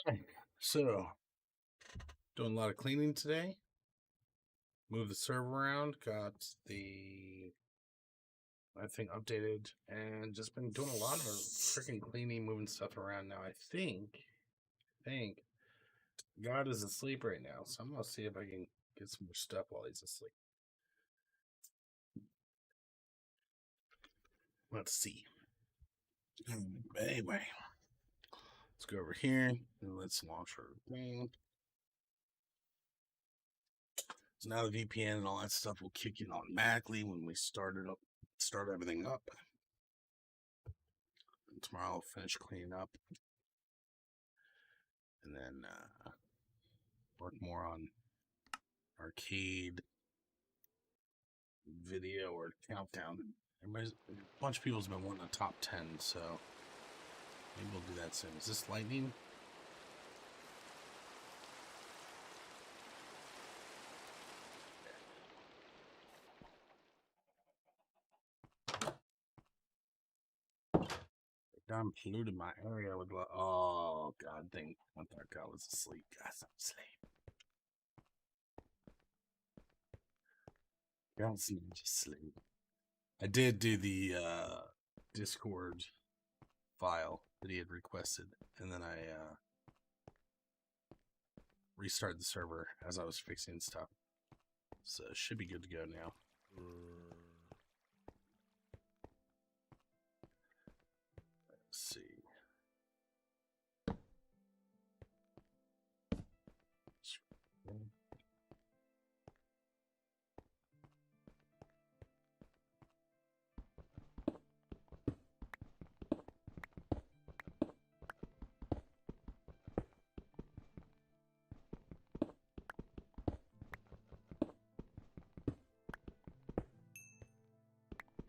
Alright, so doing a lot of cleaning today. Moved the server around, got the thing updated, and just been doing a lot of freaking cleaning, moving stuff around. Now I think God is asleep right now, so I'm gonna see if I can get some more stuff while he's asleep. Let's see. Anyway, let's go over here and let's launch our thing. So now the VPN and all that stuff will kick in automatically when we start everything up. And tomorrow I'll finish cleaning up, and then work more on arcade video or countdown. A bunch of people's been wanting a top 10, so maybe we'll do that soon. Is this lightning? I'm polluted my area with oh god dang, I thought God was asleep. God's not asleep. God's not asleep. I did do the Discord file that he had requested, and then I restarted the server as I was fixing stuff. So it should be good to go now. Let's see.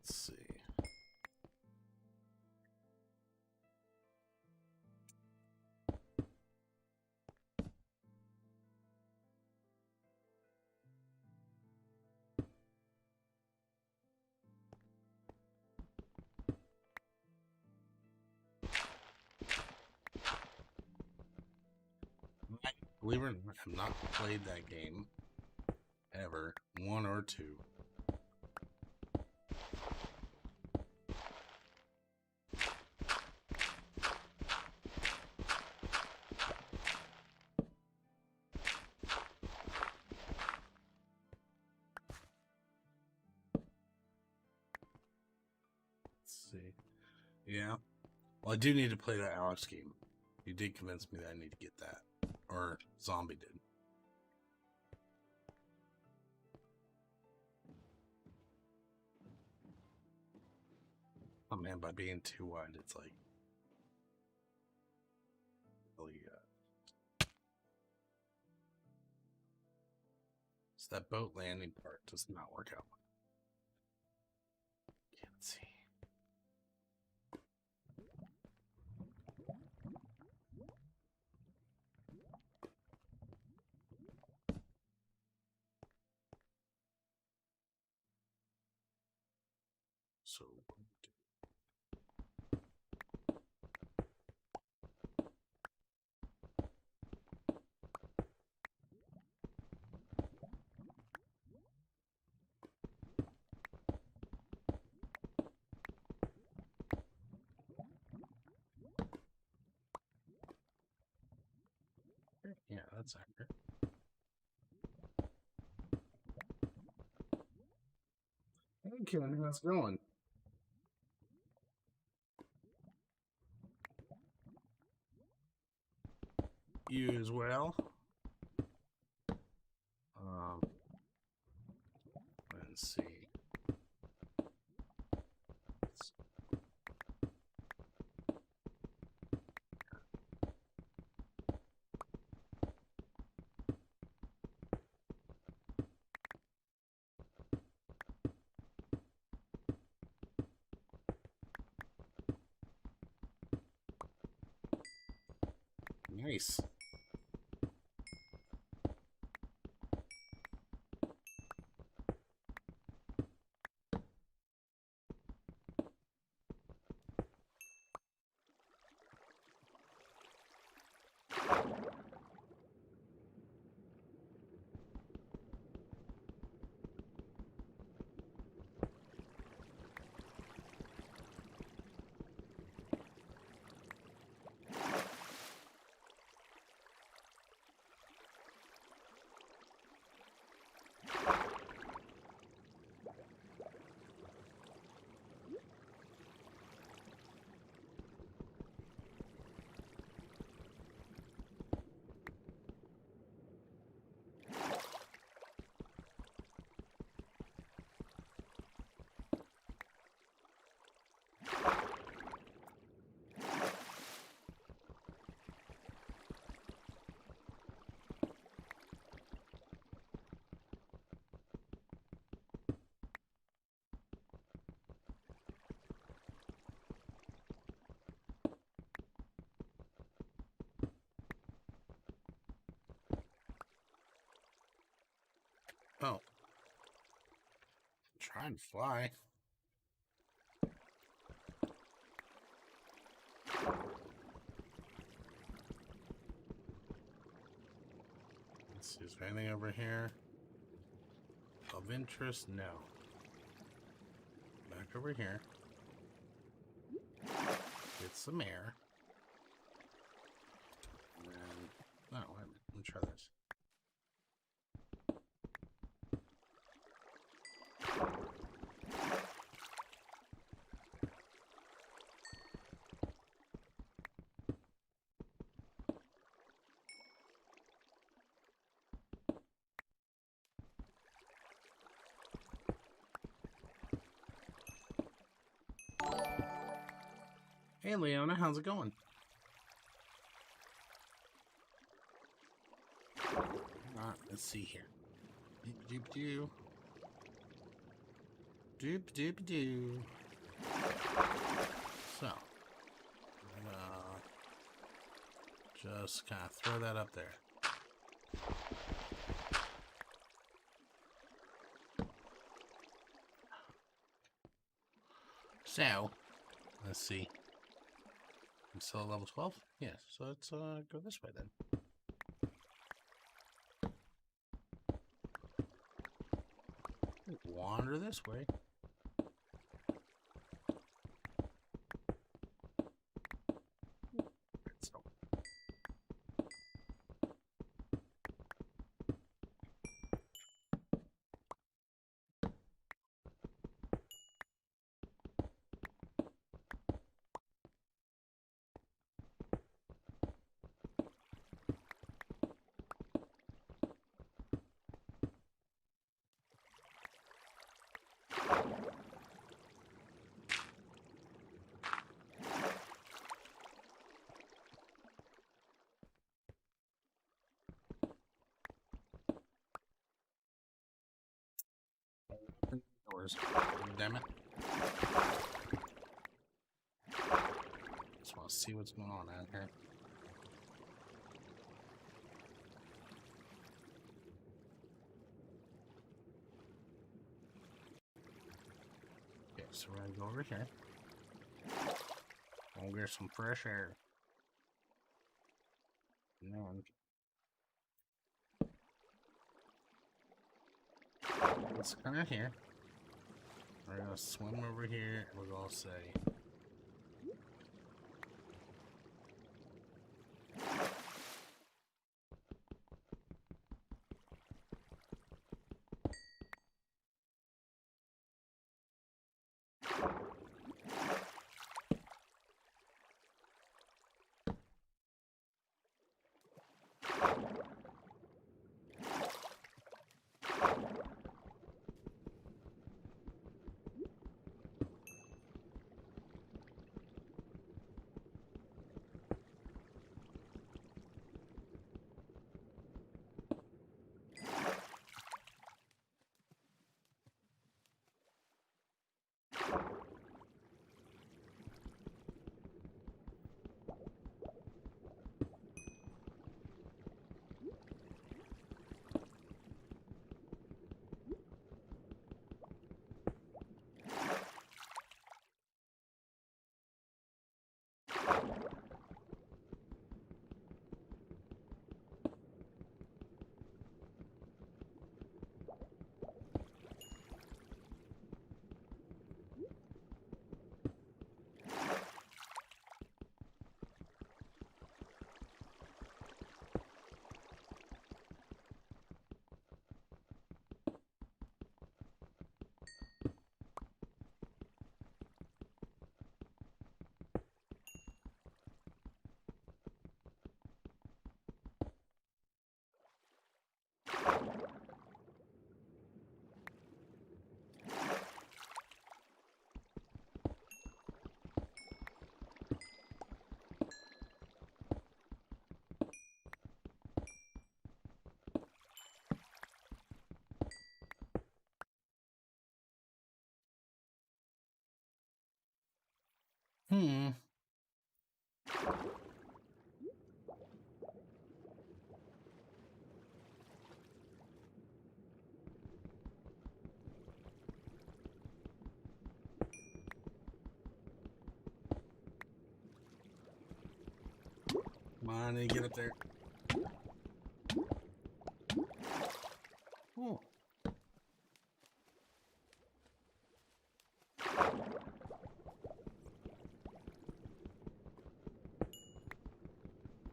Let's see. Believe it or not, I've not played that game ever, one or two. Let's see. Yeah. Well, I do need to play that Alex game. You did convince me that I need to get that. Or Zombie did. Oh man, by being too wide, it's like really so that boat landing part does not work out. Can't see. So yeah, that's accurate. Hey Ken, how's it going? You as well. Let's see. Nice. Trying to fly. Let's see, is there anything over here of interest? No. Back over here. Get some air. And then, no, wait a minute. Let me try this. Hey, Leona, how's it going? Let's see here. Doop doop doo. Doop doop doo. So, I'm gonna just kind of throw that up there. So, let's see. I'm still at level 12? Yes, so let's go this way then. Wander this way. So. Open doors. Damn it. Just want to see what's going on out here. Okay, so we're gonna go over here. We'll get some fresh air. And then it's kind of here. We're gonna swim over here and we're gonna say Hmm. I need to get up there. Oh.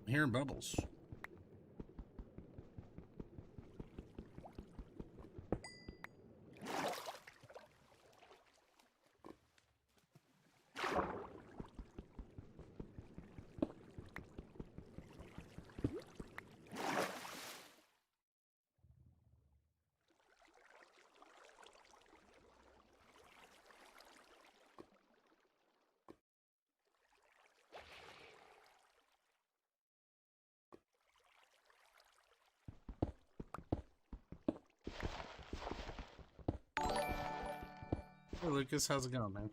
I'm hearing bubbles. Hey Lucas, how's it going, man?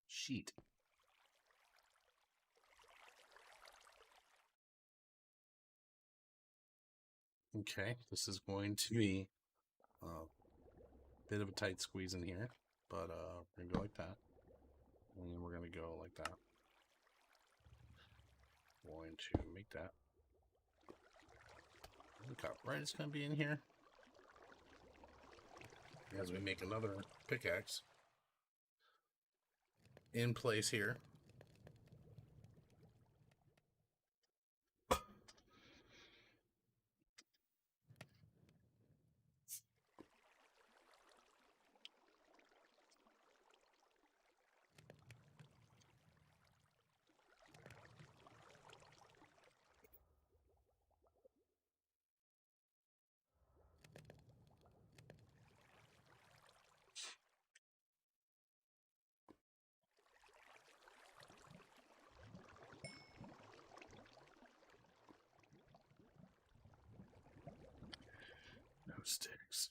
Sheet. Okay, this is going to be a bit of a tight squeeze in here, but we're gonna go like that, and then we're gonna go like that. Going to make that. Look how bright it's gonna be in here as we make another pickaxe in place here. No sticks.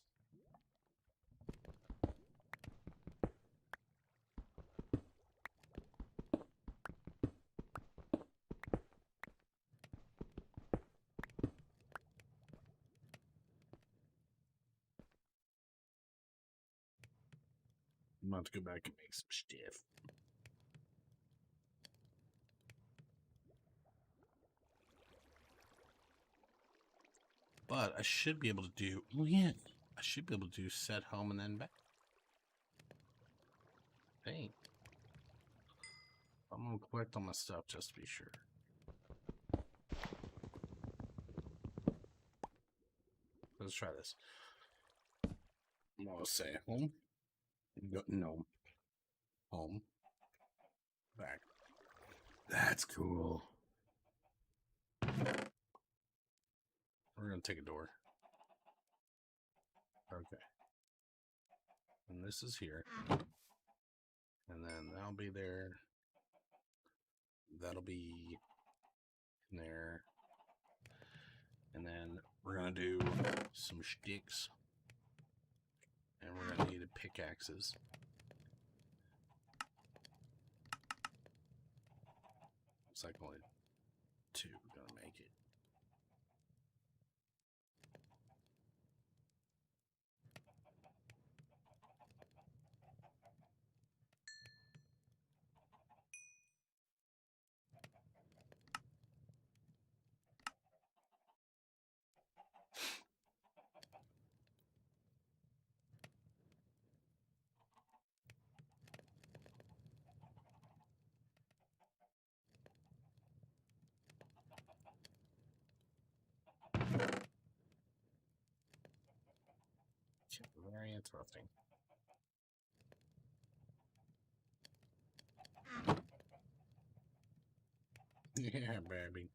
I'm about to go back and make some stuff. But I should be able to do, oh yeah, I should be able to do set home and then back. Hey, I'm gonna collect all my stuff just to be sure. Let's try this. I'm gonna say home. No. Home. Back. That's cool. We're gonna take a door. Okay. And this is here. And then that'll be there. That'll be in there. And then we're gonna do some sticks. And we're gonna need pickaxes. Looks like only 2 are gonna make it. Very interesting. Yeah, baby.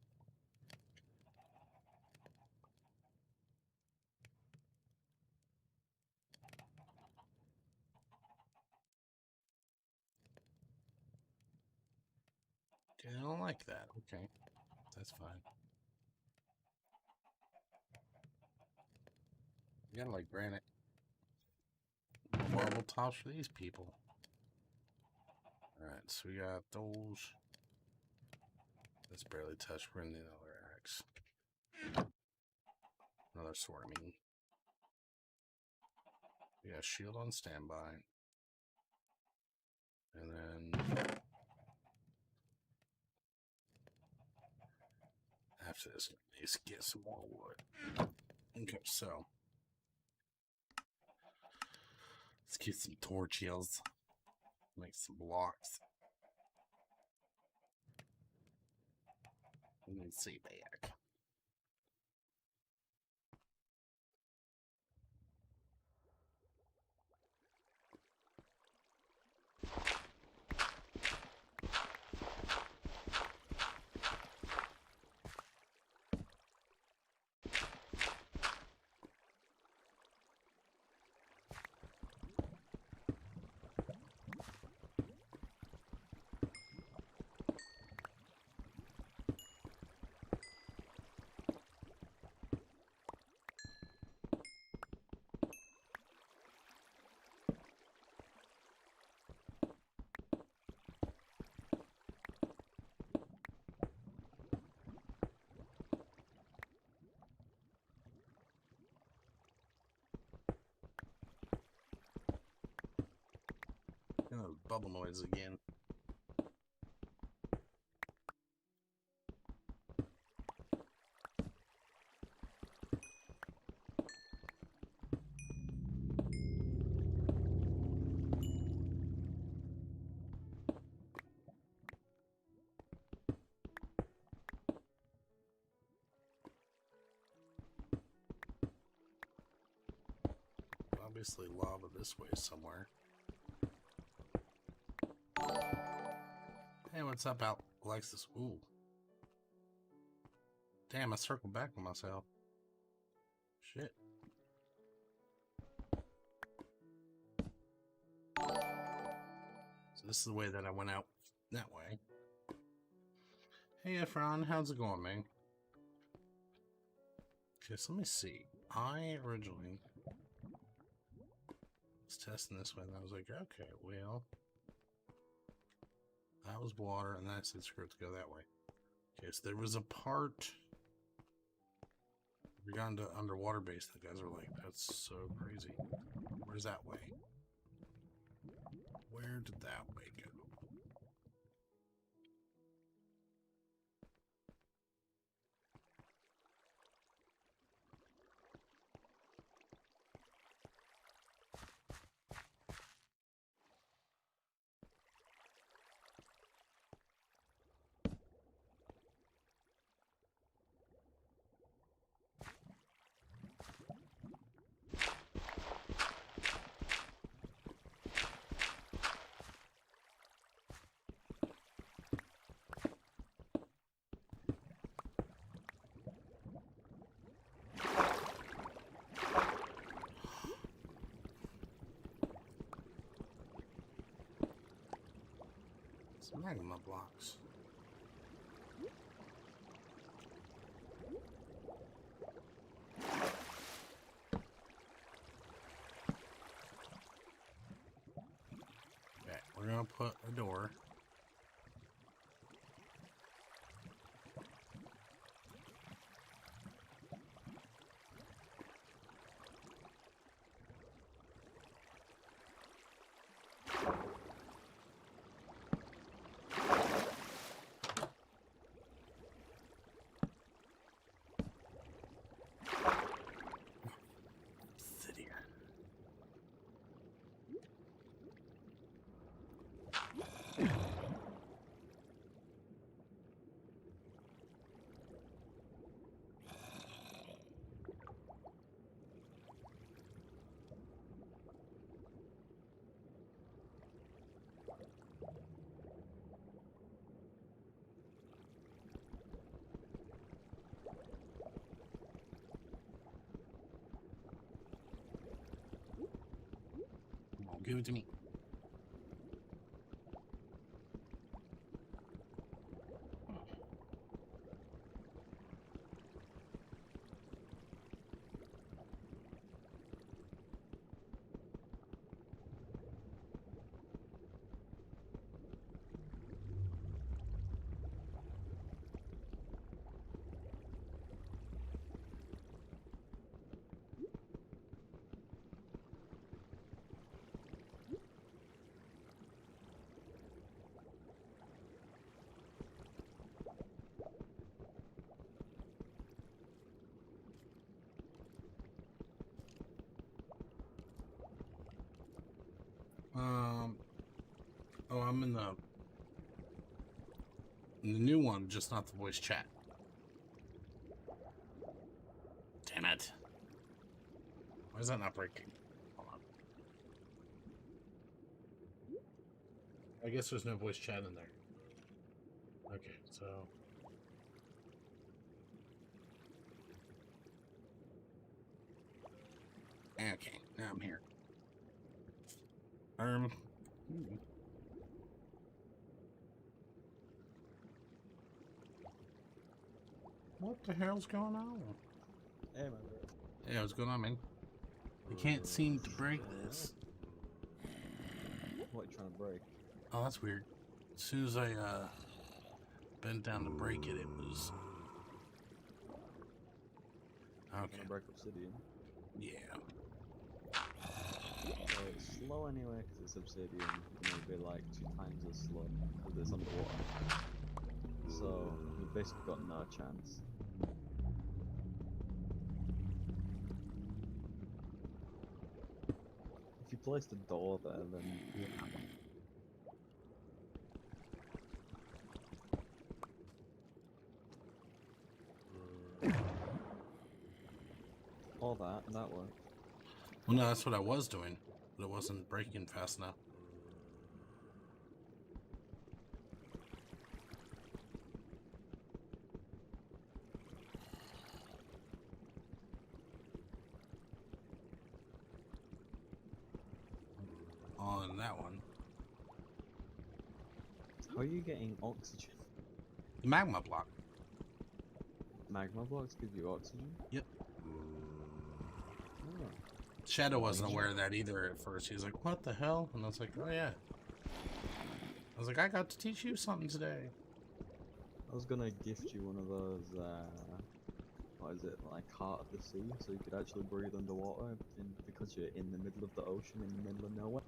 I don't like that. Okay, that's fine. You gotta like granite. Marble tops for these people. Alright, so we got those. That's barely touched. We're in the other axe. Another sword, I mean. We got shield on standby. And then after this, let's get some more wood. Okay, so let's get some torches, make some blocks. And then see back. Oh, bubble noise again. Obviously lava this way somewhere. Hey, what's up, Alexis? Ooh. Damn, I circled back on myself. Shit. So this is the way that I went out that way. Hey, Efron, how's it going, man? Okay, so let me see. I originally was testing this way, and I was like, okay, well, that was water, and then I said, screw it, to go that way. Okay, so there was a part. We got into underwater base. The guys were like, that's so crazy. Where's that way? Where did that way go? Some magma blocks. Okay, we're gonna put a door. Sit here. Come on, give it to me. I'm in the new one, just not the voice chat. Damn it. Why is that not breaking? Hold on. I guess there's no voice chat in there. Okay, so... Okay, now I'm here. What the hell's going on? Hey, man. Yeah, what's going on, man? I can't seem to break this. What are you trying to break? Oh, that's weird. As soon as I bent down to break it, it was... Okay. Trying to break obsidian. Yeah. So it's slow anyway because it's obsidian. And it'll be like 2 times as slow because it's underwater. So you've basically got no chance. If you placed a door there, then yeah. All that worked. Well, no, that's what I was doing, but it wasn't breaking fast enough. On that one. How are you getting oxygen? The magma block. Magma blocks give you oxygen? Yep. Oh. Shadow wasn't aware of that either at first. He was like, what the hell? And I was like, oh yeah. I was like, I got to teach you something today. I was gonna gift you one of those, what is it, like Heart of the Sea, so you could actually breathe underwater because you're in the middle of the ocean, in the middle of nowhere.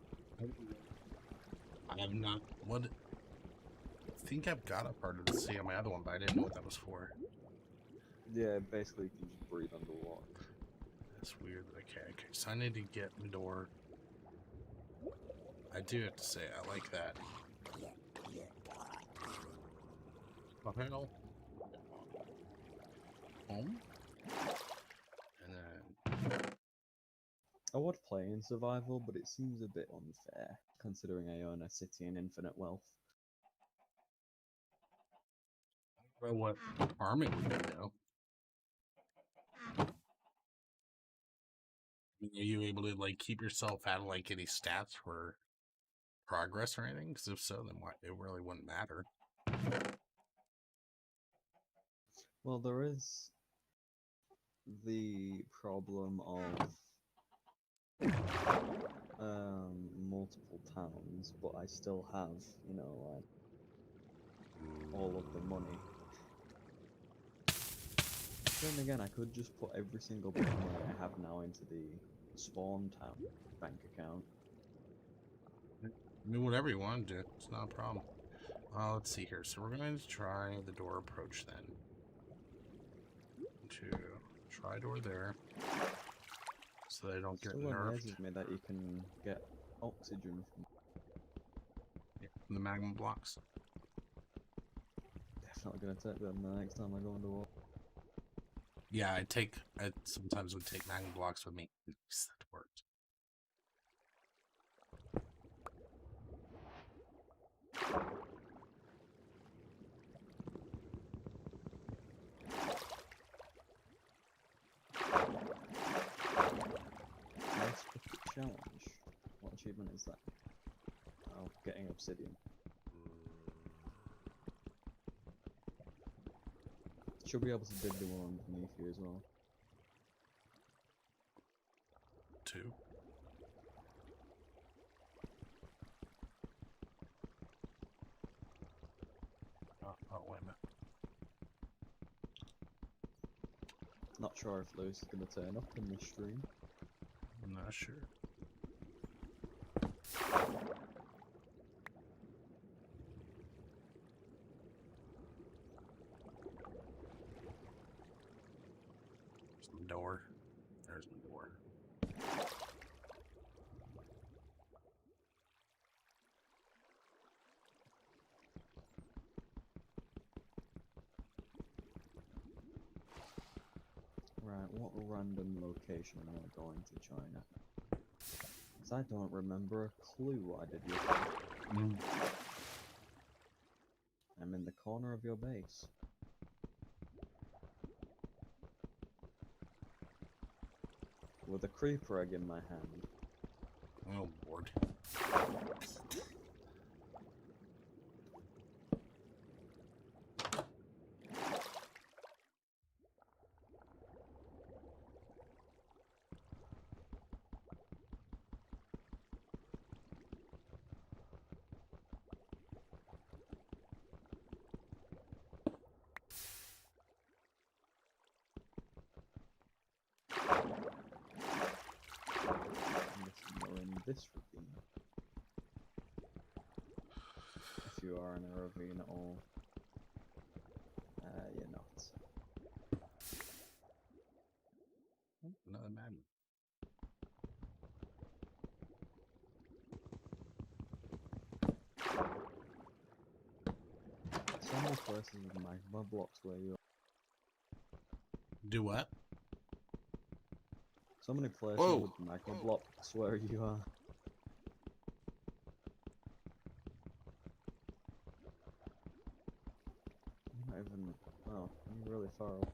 I have not. What? I think I've got a part of the sea on my other one, but I didn't know what that was for. Yeah, basically you can just breathe underwater. That's weird. Okay, so I need to get the door. I do have to say, I like that. Home. And then... I would play in survival, but it seems a bit unfair, considering I own a city and infinite wealth. I don't know what harm it would be, though. I mean, are you able to, like, keep yourself out of, like, any stats for progress or anything? Because if so, then why, it really wouldn't matter. Well, there is the problem of multiple towns, but I still have, you know, like, all of the money. Then again, I could just put every single bit of money I have now into the spawn town bank account. I mean, whatever you want to do, it's not a problem. Let's see here. So we're going to try the door approach then. To try door there, so they don't get Still nerfed. amazes me that you can get oxygen from the magma blocks. Definitely gonna take them the next time I go underwater. Yeah, I sometimes would take magma blocks with me. That worked. Next challenge. What achievement is that? Oh, getting obsidian. Should be able to dig the one underneath you as well. 2. Oh, wait a minute. Not sure if Lewis is going to turn up in this stream. I'm not sure. There's the door. There's the door. Right, what random location am I going to join at? 'Cause I don't remember a clue what I did yesterday. I'm in the corner of your base. With a creeper egg in my hand. Oh, Lord. I'm guessing you're in this ravine. If you are in a ravine at all. You're not. Another magnet. So many places with magma blocks where you are. Do what? So many places Whoa. with magma blocks where you are. You're not even. Oh, you're really far away.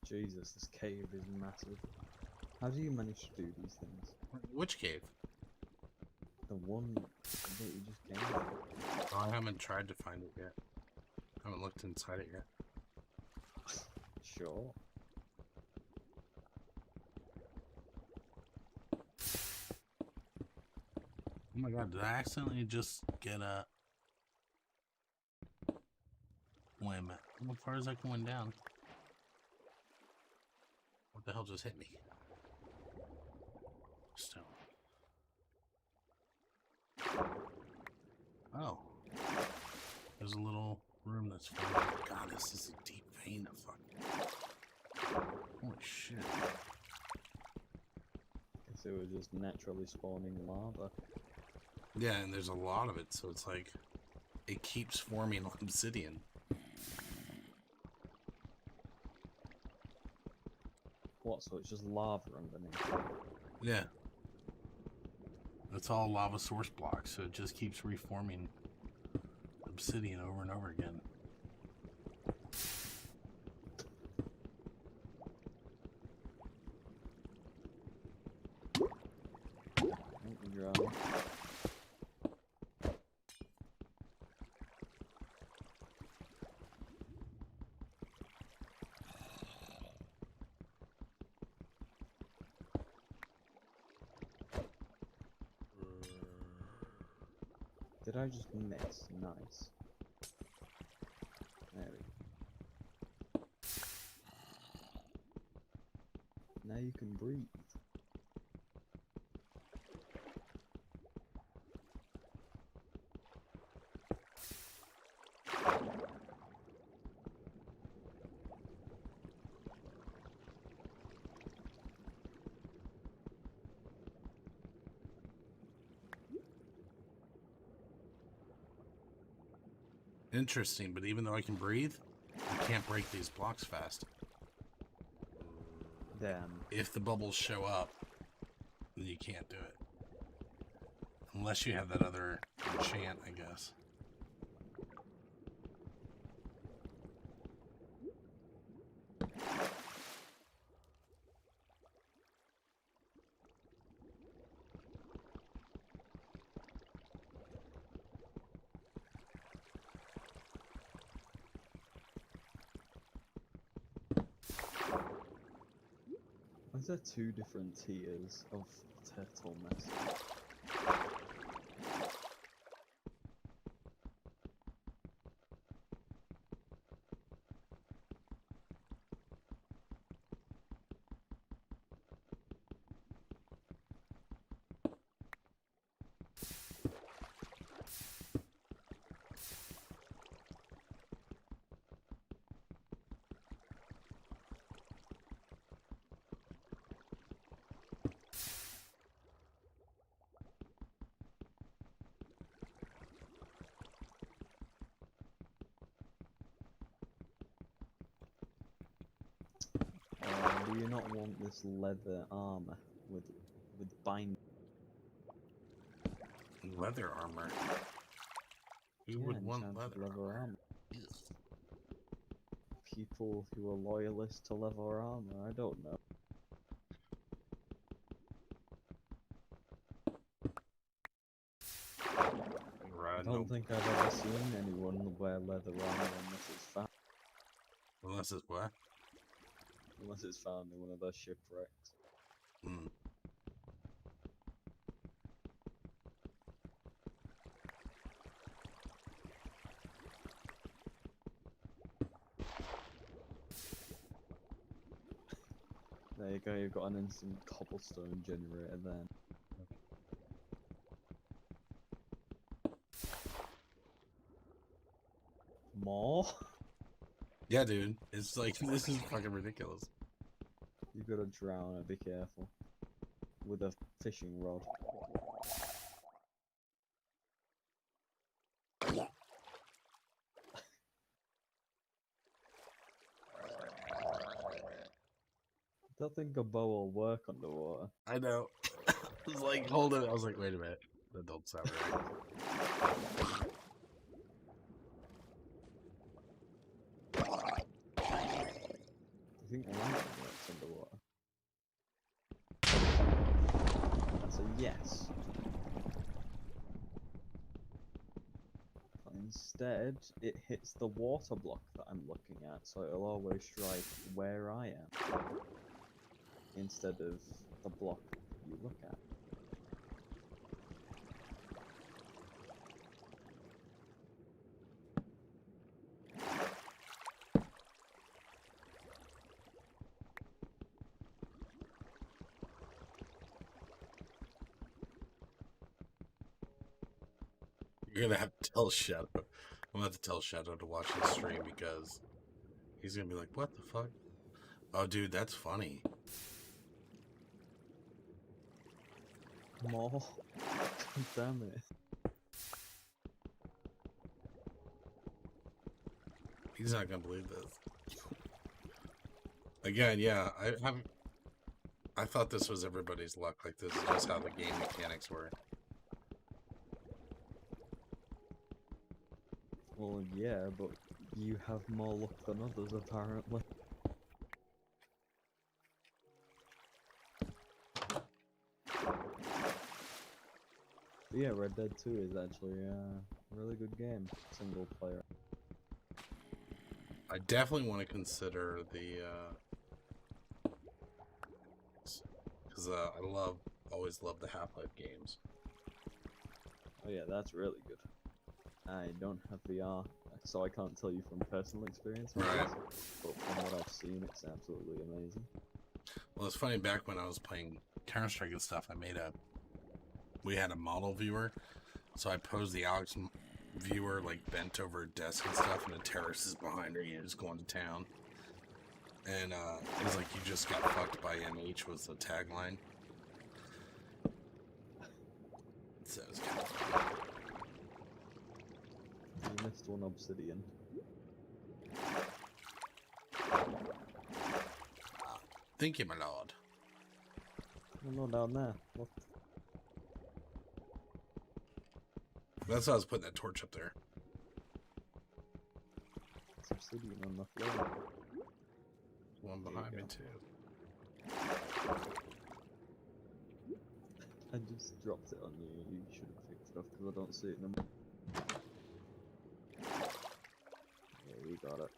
Jesus, this cave is massive. How do you manage to do these things? Which cave? The one that you just came from. Oh, I haven't tried to find it yet. I haven't looked inside it yet. Sure. Oh my god, did I accidentally just get a... Wait a minute. How far is that going down? What the hell just hit me? Stone. Oh. There's a little room that's full. God, this is a deep vein of fucking... Holy shit. Guess it was just naturally spawning lava. Yeah, and there's a lot of it, so it's like... It keeps forming obsidian. What, so it's just lava underneath? Yeah. That's all lava source blocks, so it just keeps reforming obsidian over and over again. You're Did I just miss? Nice. There we go. Now you can breathe. Interesting, but even though I can breathe, I can't break these blocks fast. Damn. If the bubbles show up, then you can't do it. Unless you have that other enchant, I guess. Why is there two different tiers of turtle nest? do you not want this leather armor with bind? Leather armor. Who would want enchanted leather armor? armor? People who are loyalists to leather armor. I don't know. I don't think I've ever seen anyone wear leather armor unless it's found. Unless it's what? Unless it's found in one of those shipwrecks. Hmm. There you go, you've got an instant cobblestone generator then. More? Yeah, dude. It's like, this is fucking ridiculous. You gotta drown it, be careful. With a fishing rod. I don't think a bow will work underwater. I know. I was like, hold it. I was like, wait a minute. That don't sound right. I think lightning works underwater. That's a yes. But instead, it hits the water block that I'm looking at, so it'll always strike where I am. Instead of the block you look at. You're gonna have to tell Shadow. I'm gonna have to tell Shadow to watch this stream because he's gonna be like, what the fuck? Oh, dude, that's funny. More? Damn it. He's not gonna believe this. Again, yeah, I thought this was everybody's luck. Like, this is just how the game mechanics were. Well, yeah, but you have more luck than others, apparently. But yeah, Red Dead 2 is actually a really good game, single player. I definitely want to consider the, because I always love the Half-Life games. Oh yeah, that's really good. I don't have VR, so I can't tell you from personal experience, Right. but from what I've seen, it's absolutely amazing. Well, it's funny, back when I was playing Counter-Strike and stuff, we had a model viewer, so I posed the Alex viewer, like, bent over a desk and stuff, and the terrorist is behind her, just going to town. And, it was like, you just got fucked by MH was the tagline. So it was kind of funny. You missed one obsidian. Thank you, my lord. Oh no, down there. Look. That's why I was putting that torch up there. It's obsidian on the floor. One There you behind me, go. too. I just dropped it on you. You should have picked it up because I don't see it anymore. Yeah, you got it.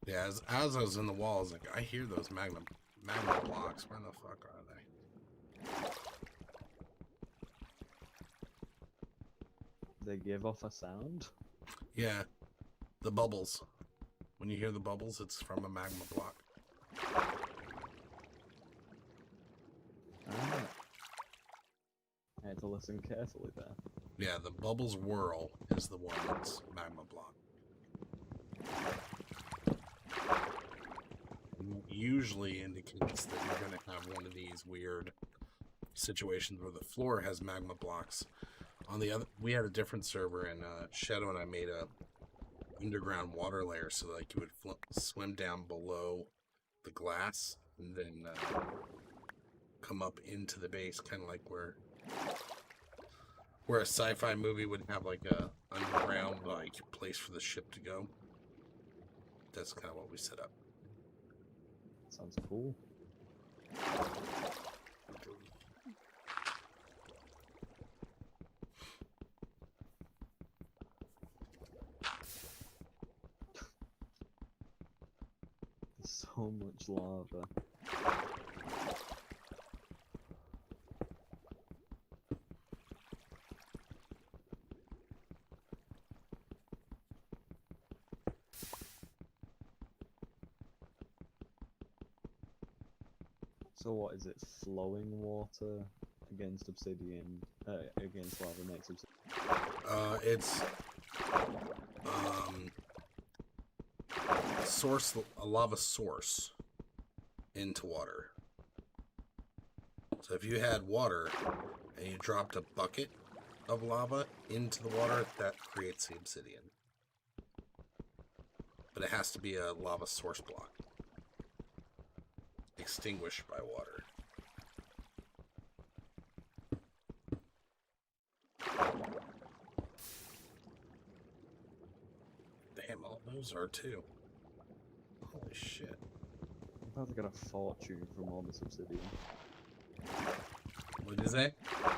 Yeah, as I was in the wall, I was like, I hear those magma blocks. Where the fuck are they? They give off a sound? Yeah, the bubbles. When you hear the bubbles, it's from a magma block. Ah. I had to listen carefully there. Yeah, the bubbles whirl is the one that's magma block. Usually indicates that you're going to have one of these weird situations where the floor has magma blocks On the other, we had a different server, and Shadow and I made a underground water layer so that like you would swim down below the glass and then come up into the base, kind of like where a sci-fi movie would have like a underground like place for the ship to go. That's kind of what we set up. Sounds cool. There's so much lava. So what is it? Flowing water against obsidian, against lava makes obsidian. It's a lava source into water. So if you had water and you dropped a bucket of lava into the water, that creates the obsidian. But it has to be a lava source block, extinguished by water. Damn, all those are too. Holy shit. I'm about to get a fortune from all this obsidian. What did you say? I'm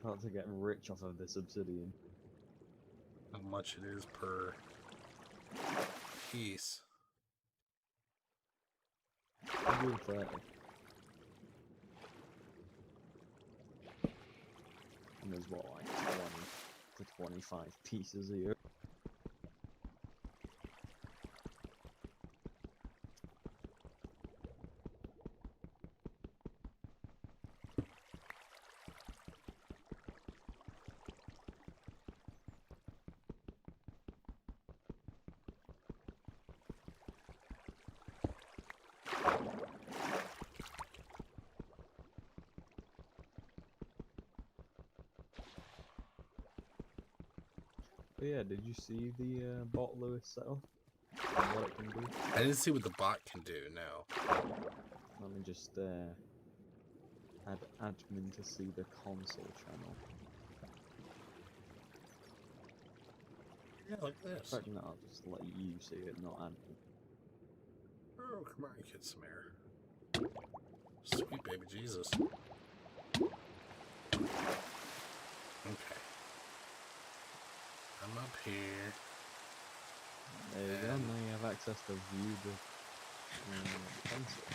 about to get rich off of this obsidian. How much it is per piece? 130. And there's what, like 20 to 25 pieces here. But yeah, did you see the bot Lewis setup? And what it can do? I didn't see what the bot can do, no. Let me just add admin to see the console channel. Yeah, like this. In fact, no, I'll just let you see it, not admin. Oh, come on, get some air. Sweet baby Jesus. Okay. I'm up here. There you go, now you have access to view the console.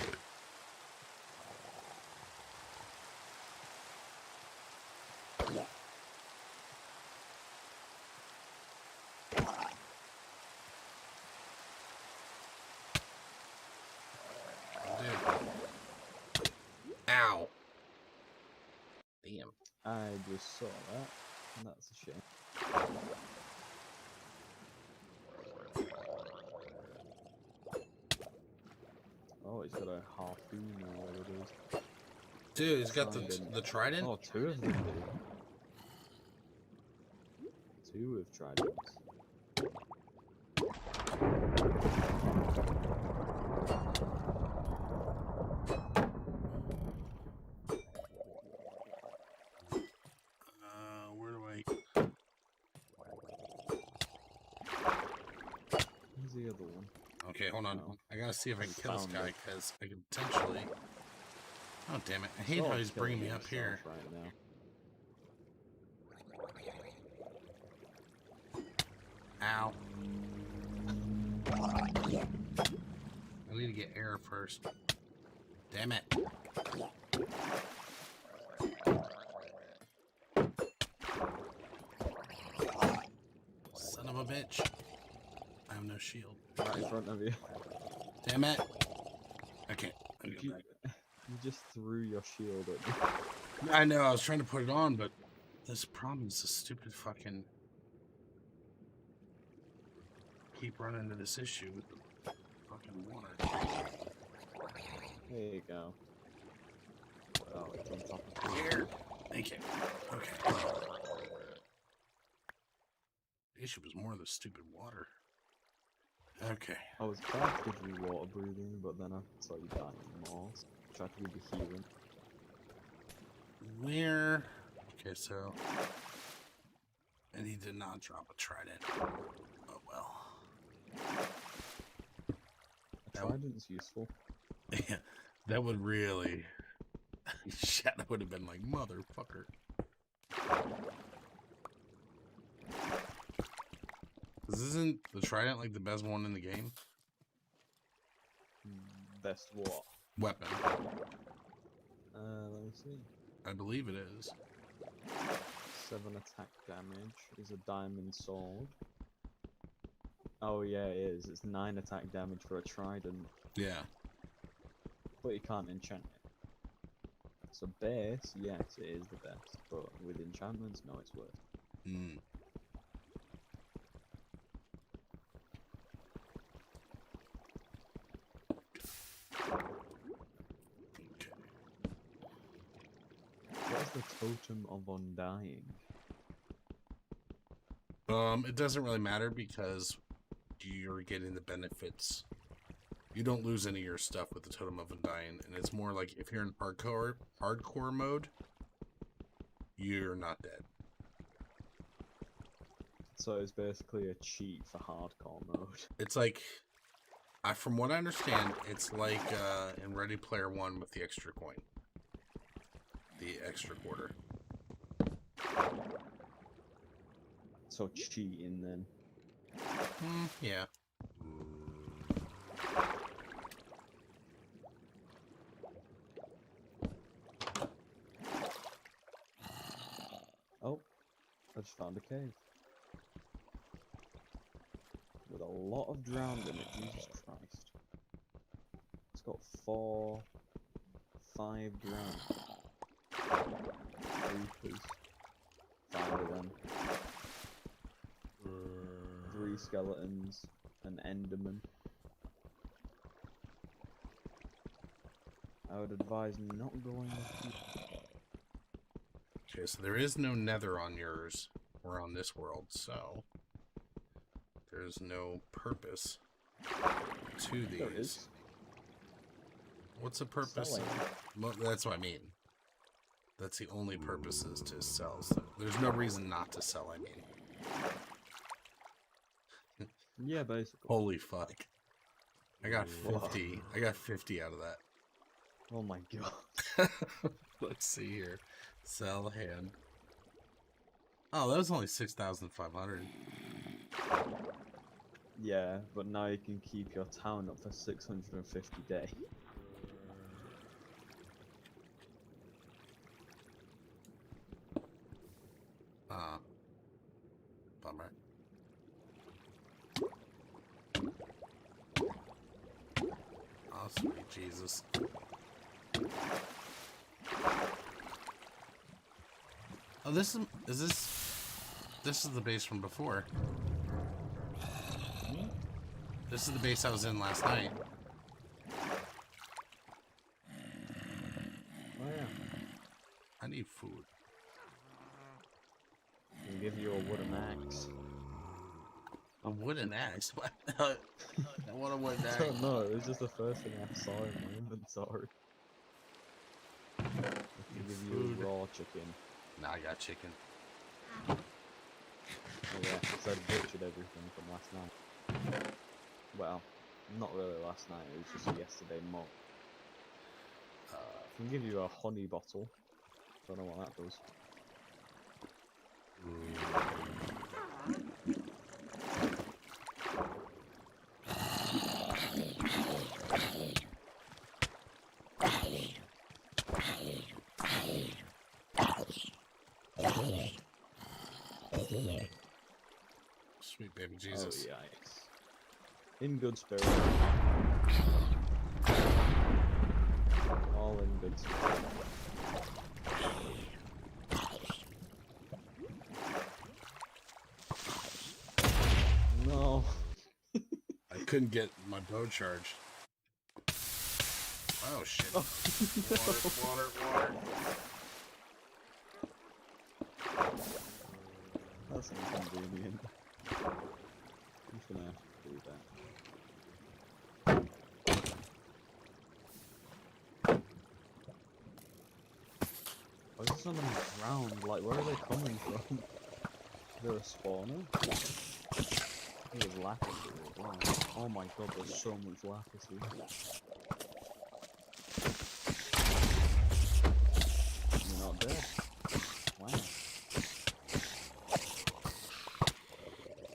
Ow. Damn. I just saw that, and that's a shame. Oh, he's got a harpoon or what it is. Dude, he's got Trident. the trident? Oh, two of them do. Two with tridents. Where do I... Where's the other one? Okay, hold on. Oh. I gotta see if I can kill this Found guy, it. because I can potentially... Oh, damn it. I hate Sort how of he's bringing me killing up here. himself right now. Ow. I need to get air first. Damn it. Son of a bitch. I have no shield. Right in front of you. Damn it. Okay. You just threw your shield at me. I know, I was trying to put it on, but this problem is the stupid fucking... Keep running into this issue with the fucking water. There you go. Oh, it's on top of the Here. Thank you. Okay. The issue was more the stupid water. Okay. I was trying to give you water breathing, but then I saw you dying more. So I tried to give you healing. Where? Okay, so. And he did not drop a trident. Oh well. A trident's useful. Yeah, that would really. Shadow would have been like, motherfucker. This isn't the trident like the best one in the game? Best what? Weapon. Let me see. I believe it is. 7 attack damage is a diamond sword. Oh yeah, it is. It's 9 attack damage for a trident, Yeah. but you can't enchant it. So base, yes, it is the best, but with enchantments, no, it's worse. Mm. What is the totem of undying? It doesn't really matter because you're getting the benefits. You don't lose any of your stuff with the Totem of Undying, and it's more like if you're in hardcore mode, you're not dead. So it's basically a cheat for hardcore mode. It's like, from what I understand, it's like in Ready Player One with the extra coin, the extra quarter. So cheating then. Yeah. Oh, I just found a cave. With a lot of drowned in it, Jesus Christ. It's got 4, 5 drowned. 3 please. 5 of them. 3 skeletons. An enderman. I would advise not going with people. Okay, so there is no nether on yours or on this world, so there's no purpose to these. There is. What's the purpose? Selling. Well, that's what I mean. That's the only purpose is to sell. So there's no reason not to sell, I mean. Yeah, basically. Holy fuck. I got Wow. 50. I got 50 out of that. Oh my god. Let's see here. Sell hand. Oh, that was only 6,500. Yeah, but now you can keep your town up for 650 days. Bummer. Oh, sweet Jesus. Oh, this is the base from before. This is the base I was in last night. Oh yeah. I need food. I'll give you a wooden axe. A wooden axe? What? I want a wooden I axe. don't know, it was just the first thing I saw in my inventory. I can give you Food. raw chicken. Nah, I got chicken. Oh yeah, because I butchered everything from last night. Well, not really last night, it was just yesterday morning. I can give you a honey bottle. Don't know what that does. Sweet baby Jesus. Oh yikes. In good spirit. All in good spirit. No. I couldn't get my bow charged. Oh shit. Oh, Water. That's inconvenient. I'm just gonna do that. Why is there so many drowned? Like, where are they coming from? Is there a spawner? There's lapis here as well. Oh my god, there's so much lapis here. You're not dead. Wow.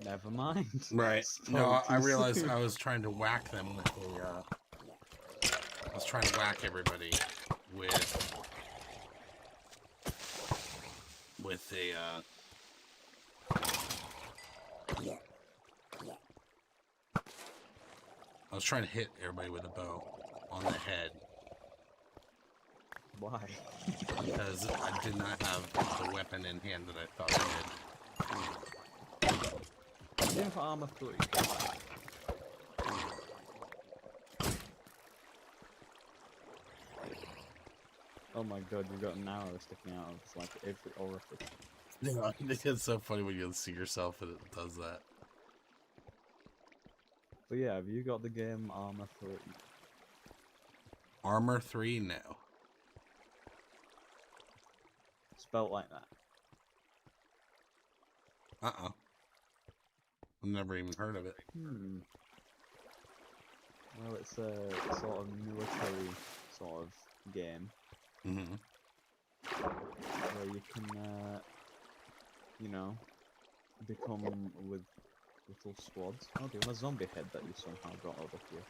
Never mind. Right. Spoke No, I too realized soon. I was trying to whack them with a. I was trying to whack everybody with a. I was trying to hit everybody with a bow on the head Why? because I did not have the weapon in hand that I thought I did. Game for armor 3. Oh my god, you've got an arrow sticking out of like every orifice. Yeah, it's so funny when you see yourself and it does that. But yeah, have you got the game Armor 3? Armor 3, no. Spelt like that. Uh-uh. I've never even heard of it. Well, it's a sort of military sort of game Mm-hmm. where you can, you know, become with little squads. Oh, do you have a zombie head that you somehow got over here?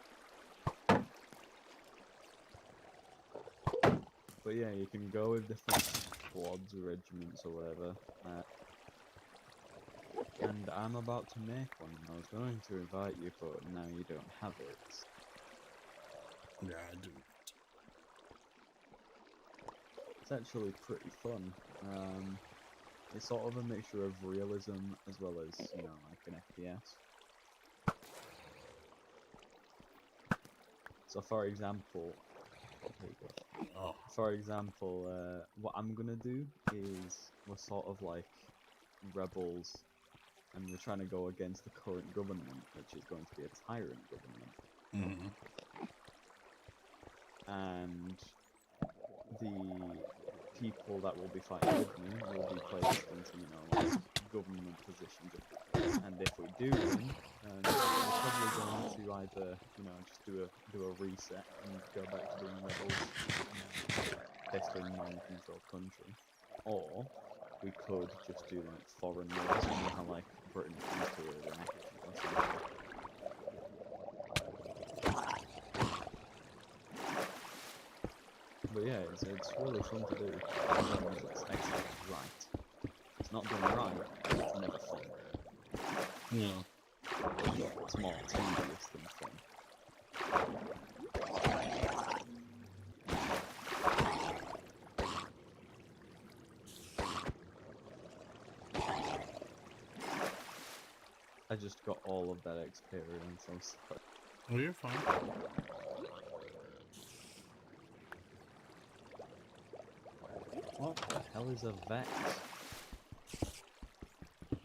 But yeah, you can go with different squads or regiments or whatever. And I'm about to make one. I was going to invite you, but now you don't have it. Yeah, I do. It's actually pretty fun. It's sort of a mixture of realism as well as, you know, like an FPS. So for example, there you go. Oh. For example, what I'm gonna do is we're sort of like rebels and we're trying to go against the current government, which is going to be a tyrant government. Mm-hmm. And the people that will be fighting with me will be placed into, you know, like government positions. And if we do win, then we're probably going to either, you know, just do a reset and go back to being rebels, basically mind-controlled country, or we could just do like foreign wars, you know how like Britain comes to Iraq or something. But yeah, it's really fun to do, as long as it's actually right. If it's not done right, it's never fun. Yeah. It's more tedious than fun. I just got all of that experience, I'm sorry. Oh, you're fine. What the hell is a Vex?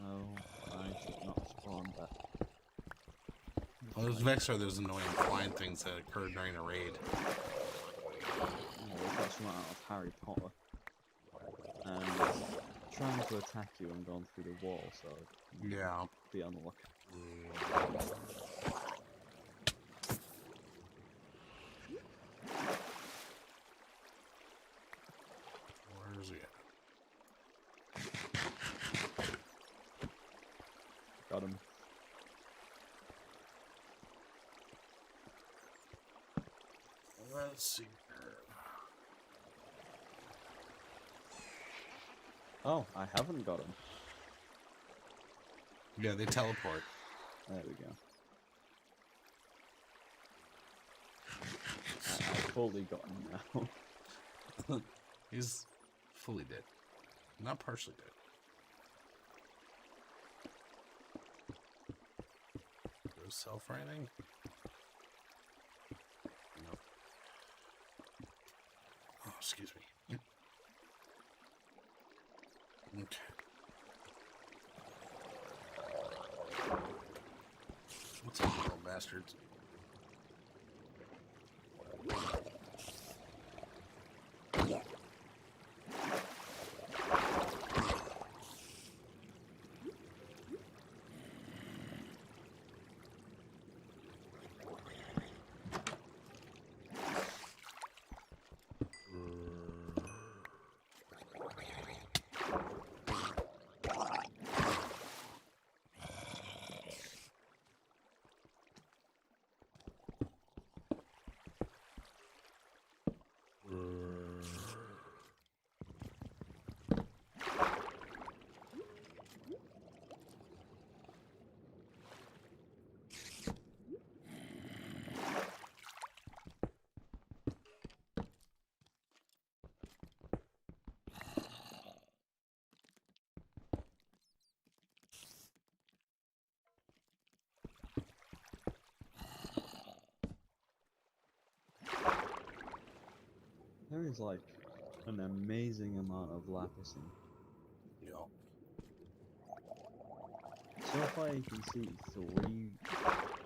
Oh, I should not spawn that. Well, those Vex are those annoying flying things that occur during a raid. Yeah, they got some out of Harry Potter. And it's trying to attack you and going through the wall, so Yeah. be on the lookout. Where is he at? Got him. Let's see. Oh, I haven't got him. Yeah, they teleport. There we go. I fully got him now. He's fully dead. Not partially dead. Go self or anything? Nope. Oh, excuse me. Okay. bastards. There is like an amazing amount of lapis in. Yeah. So far you can see 3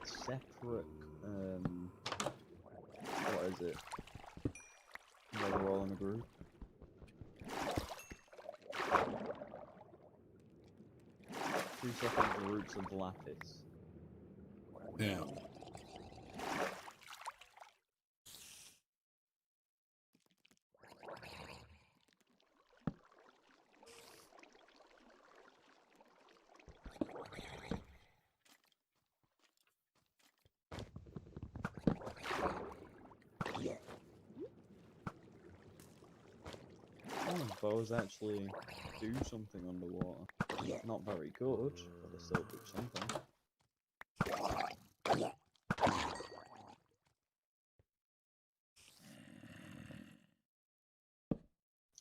separate, what is it? Where we're all in a group. Three separate groups of lapis. Yeah. Some of bows actually do something underwater. Not very good, but they still do something.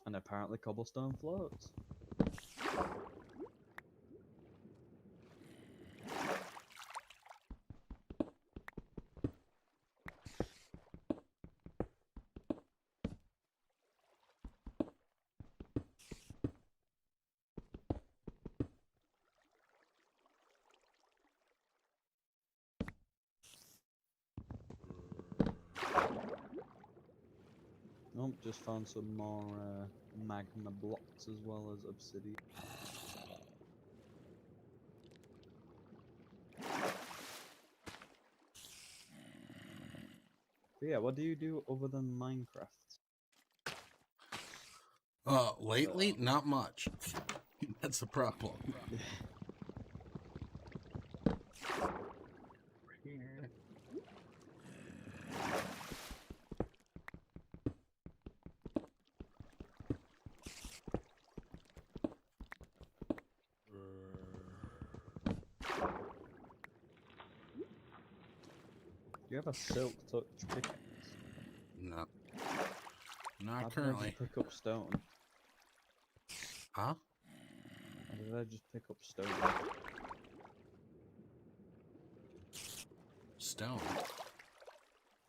And apparently cobblestone floats. Nope, just found some more magma blocks as well as obsidian. But yeah, what do you do other than Minecraft? Lately, not much. That's the problem. Here. Do you have a silk touch pickaxe? No. How Not did I currently. just pick up stone? Huh? How did I just pick up stone? Stone.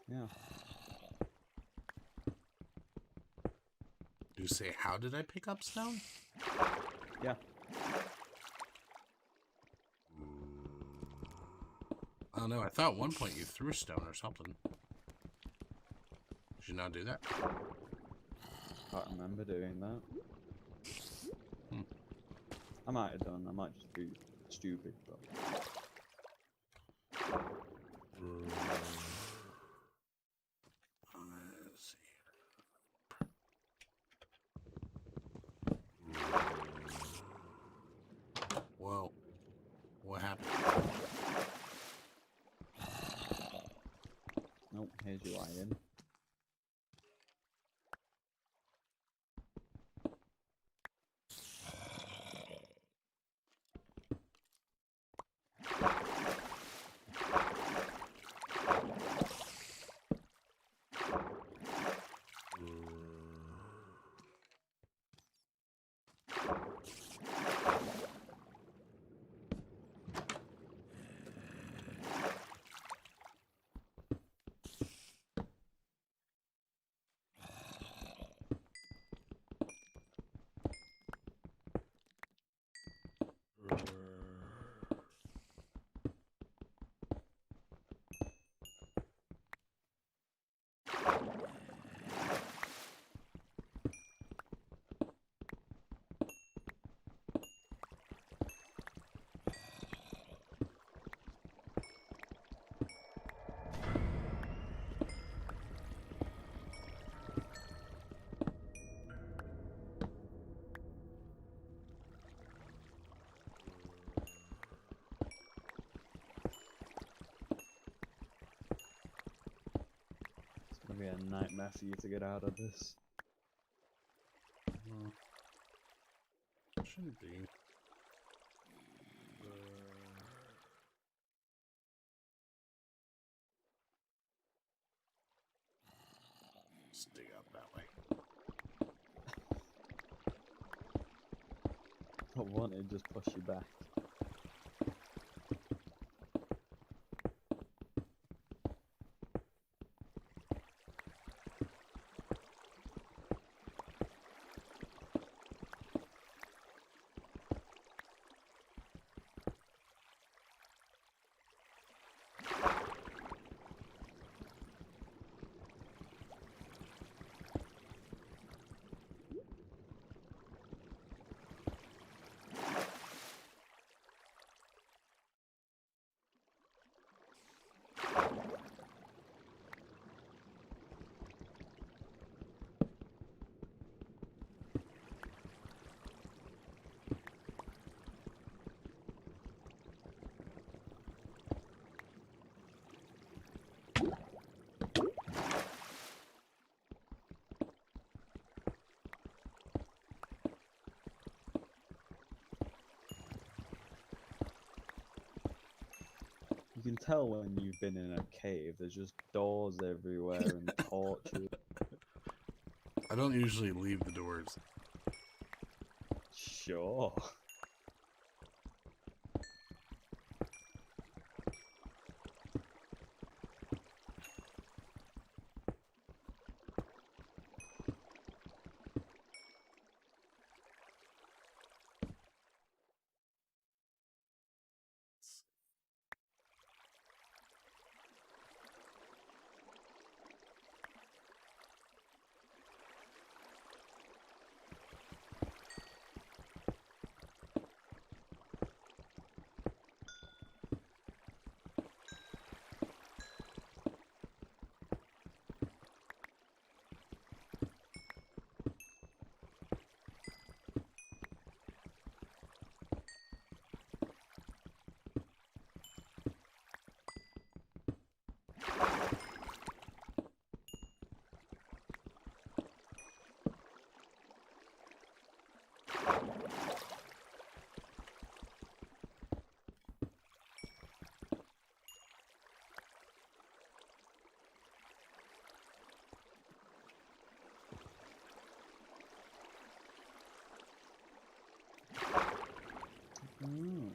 Yeah. Do you say, how did I pick up stone? Yeah. I don't know. I thought at one point you threw stone or something. Did you not do that? Can't remember doing that. Hmm. I might have done. I might just be stupid, but Let's see. Whoa. What happened? nope. Here's your iron. nightmare for you to get out of this. Well, shouldn't be. Just dig up that way. I wanted just push you back. You can tell when you've been in a cave. There's just doors everywhere and torches. I don't usually leave the doors. Sure.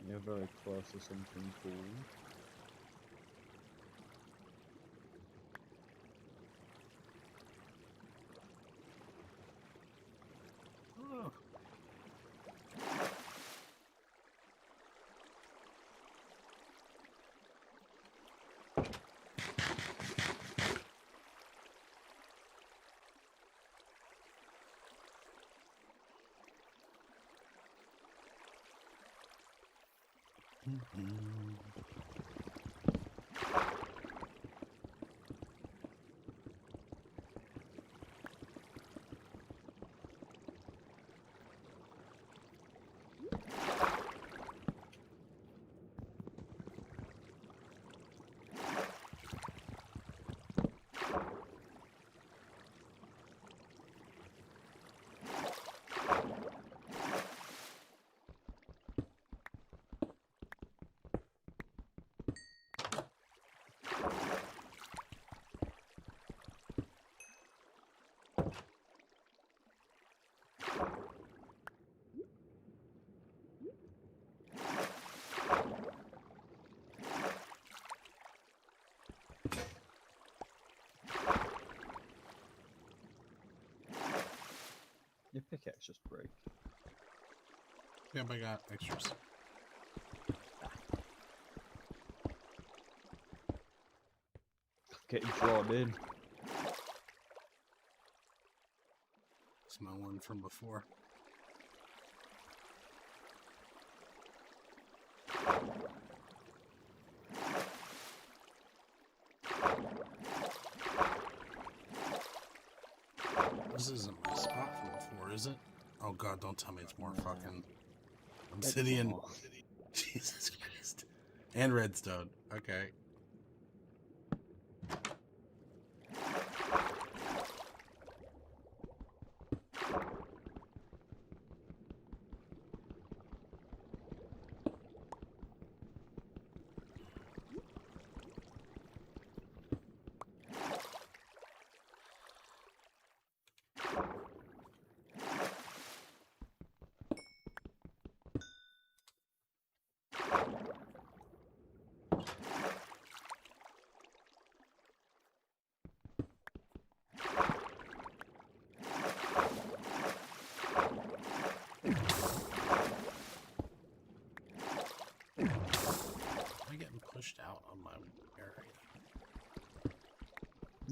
You're very close to something cool. Oh. Your pickaxe just break. Yep, I got extras. Getting drawn in. It's my one from before. This isn't my spot from before, is it? Oh god, don't tell me it's more fucking obsidian. More. Jesus Christ. And redstone. Okay.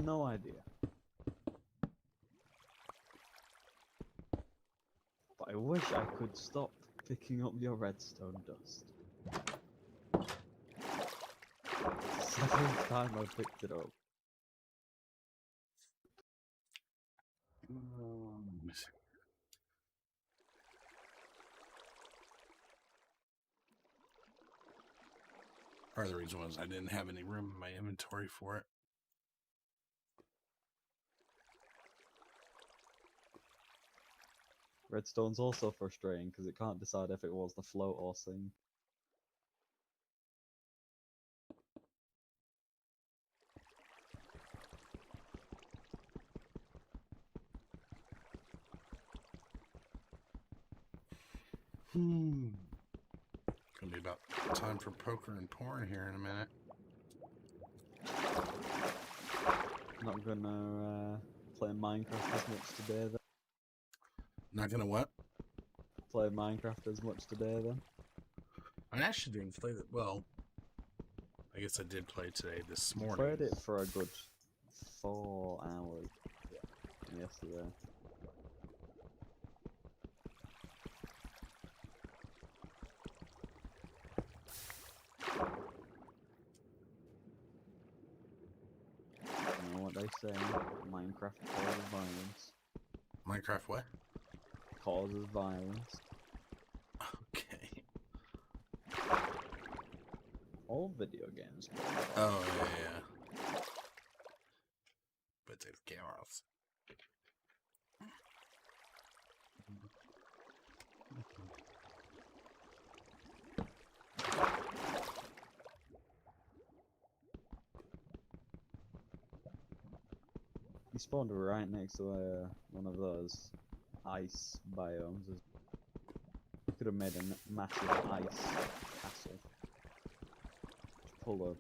No idea. But I wish I could stop picking up your redstone dust. Seventh time I picked it up. Let me see. Part of the reason was I didn't have any room in my inventory for it. Redstone's also frustrating because it can't decide if it wants to float or sink. Gonna be about time for poker and porn here in a minute. Not gonna play Minecraft as much today then. Not gonna what? Play Minecraft as much today then. I actually didn't play that. Well, I guess I did play today this morning. Played it for a good 4 hours yesterday. You know what they say? Minecraft causes violence. Minecraft what? Causes violence. Okay. All video games. Oh, yeah. But it's cameras. He spawned right next to one of those ice biomes. Could have made a massive ice castle. Just pull a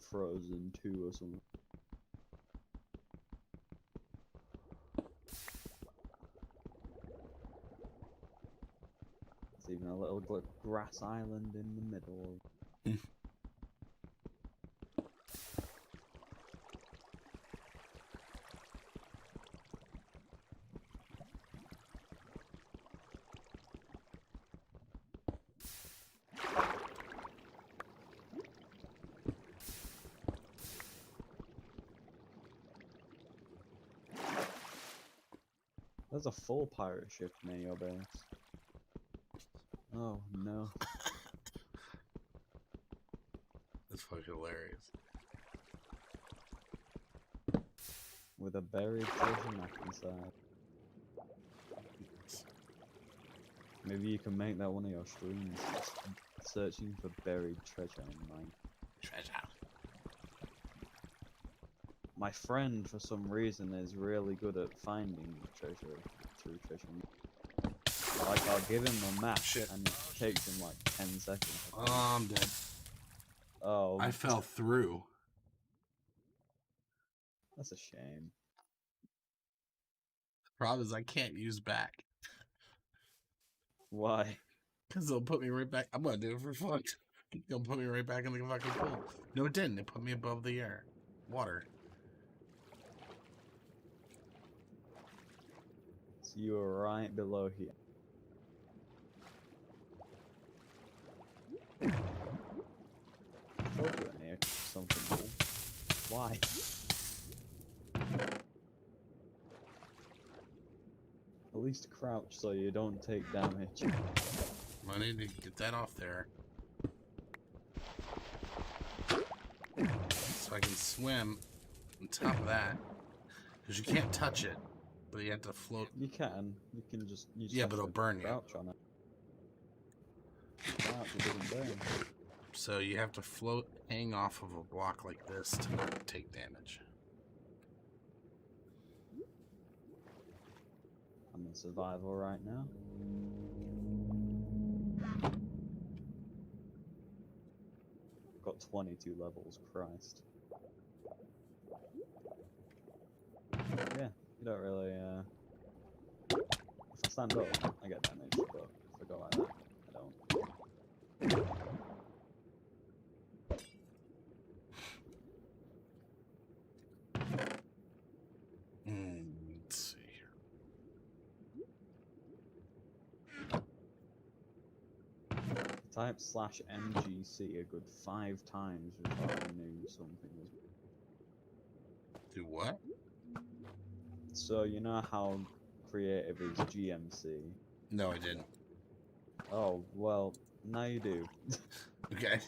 Frozen 2 or something. There's even a little grass island in the middle. There's a full pirate ship near your base. Oh no. That's fucking hilarious. With a buried treasure map inside. Maybe you can make that one of your streams. Just searching for buried treasure in mine. Treasure. My friend, for some reason, is really good at finding treasure through treasure map. Like, I'll give him a map, Shit. and it takes him like 10 seconds. Oh, I'm dead. Oh, I fell through. that's a shame. The problem is I can't use back. Why? Because they'll put me right back. I'm going to do it for fun. They'll put me right back in the fucking pool. No, it didn't. It put me above the air. Water. So you were right below here. I thought you were near something cool. Why? At least crouch so you don't take damage. I need to get that off there. So I can swim on top of that. Because you can't touch it. But you have to float. You can. You can just. You just Yeah, have but it'll to burn you. crouch on it. Crouch, it doesn't burn. So you have to float, hang off of a block like this to not take damage. I'm in survival right now. Got 22 levels, Christ. Yeah, you don't really, if I stand up, I get damaged, but if I go like that, I don't. Type /mgc a good 5 times before I knew something was. Do what? So you know how creative is GMC? No, I didn't. Oh well, now you do. Okay.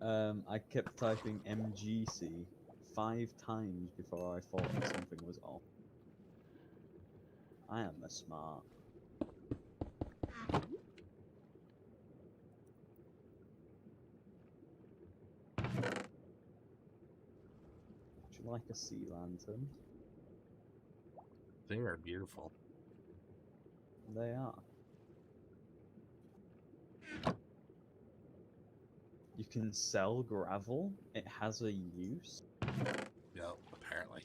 I kept typing MGC 5 times before I thought that something was off. I am a smart. Would you like a sea lantern? They are beautiful. They are. You can sell gravel. It has a use. Yep, apparently.